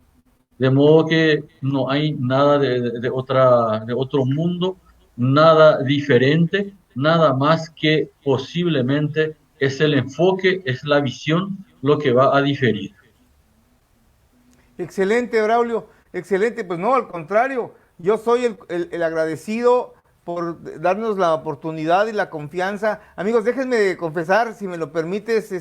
De modo que no hay nada de otro mundo, nada diferente, nada más que posiblemente es el enfoque, es la visión lo que va a diferir. Excelente, Braulio, excelente. Pues no, al contrario, yo soy el agradecido por darnos la oportunidad y la confianza. Amigos, déjenme confesar, si me lo permites,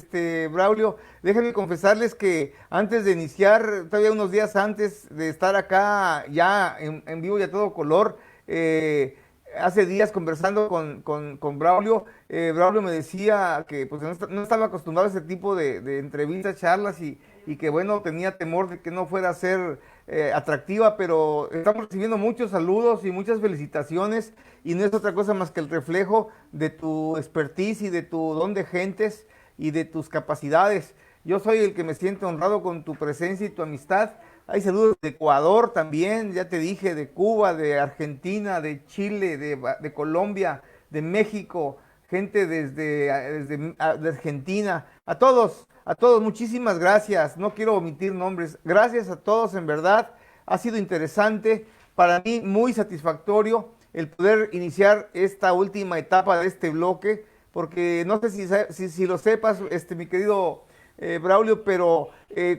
Braulio, déjenme confesarles que antes de iniciar, todavía unos días antes de estar acá ya en vivo y a todo color, hace días conversando con Braulio, Braulio me decía que pues, no estaba acostumbrado a ese tipo de entrevistas, charlas y que bueno, tenía temor de que no fuera a ser atractiva, pero estamos recibiendo muchos saludos y muchas felicitaciones y no es otra cosa más que el reflejo de tu expertise y de tu don de gentes y de tus capacidades. Yo soy el que me siento honrado con tu presencia y tu amistad. Hay saludos de Ecuador también, ya te dije, de Cuba, de Argentina, de Chile, de Colombia, de México, gente de Argentina. A todos, muchísimas gracias. No quiero omitir nombres. Gracias a todos, en verdad. Ha sido interesante, para mí muy satisfactorio el poder iniciar esta última etapa de este bloque, porque no sé si lo sepas, mi querido Braulio, pero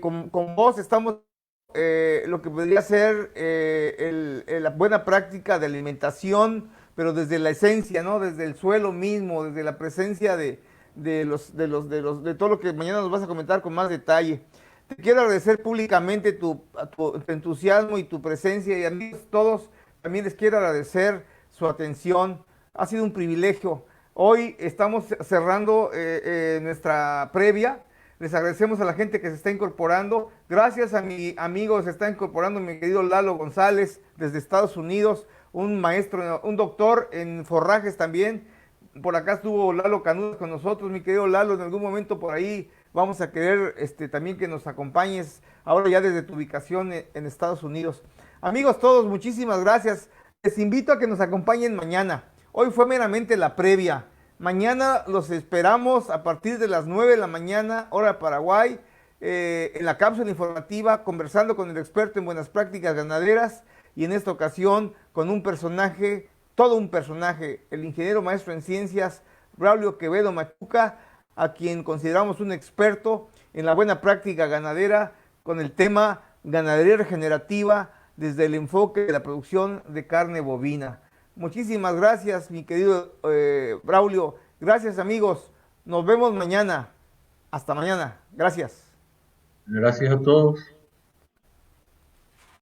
con vos estamos lo que podría ser la buena práctica de alimentación, pero desde la esencia, ¿no? Desde el suelo mismo, desde la presencia de todo lo que mañana nos vas a comentar con más detalle. Te quiero agradecer públicamente tu entusiasmo y tu presencia, y a mí todos también les quiero agradecer su atención. Ha sido un privilegio. Hoy estamos cerrando nuestra previa. Les agradecemos a la gente que se está incorporando. Gracias a mi amigo, se está incorporando mi querido Lalo González desde Estados Unidos, un maestro, un doctor en forrajes también. Por acá estuvo Lalo Canudas con nosotros, mi querido Lalo. En algún momento por ahí vamos a querer también que nos acompañes, ahora ya desde tu ubicación en Estados Unidos. Amigos todos, muchísimas gracias. Les invito a que nos acompañen mañana. Hoy fue meramente la previa. Mañana los esperamos a partir de las 9 de la mañana, hora de Paraguay, en la cápsula informativa, conversando con el experto en buenas prácticas ganaderas y en esta ocasión con un personaje, todo un personaje, el ingeniero maestro en ciencias, Braulio Quevedo Machuca, a quien consideramos un experto en la buena práctica ganadera con el tema ganadería regenerativa desde el enfoque de la producción de carne bovina. Muchísimas gracias, mi querido Braulio. Gracias, amigos. Nos vemos mañana. Hasta mañana. Gracias. Gracias a todos.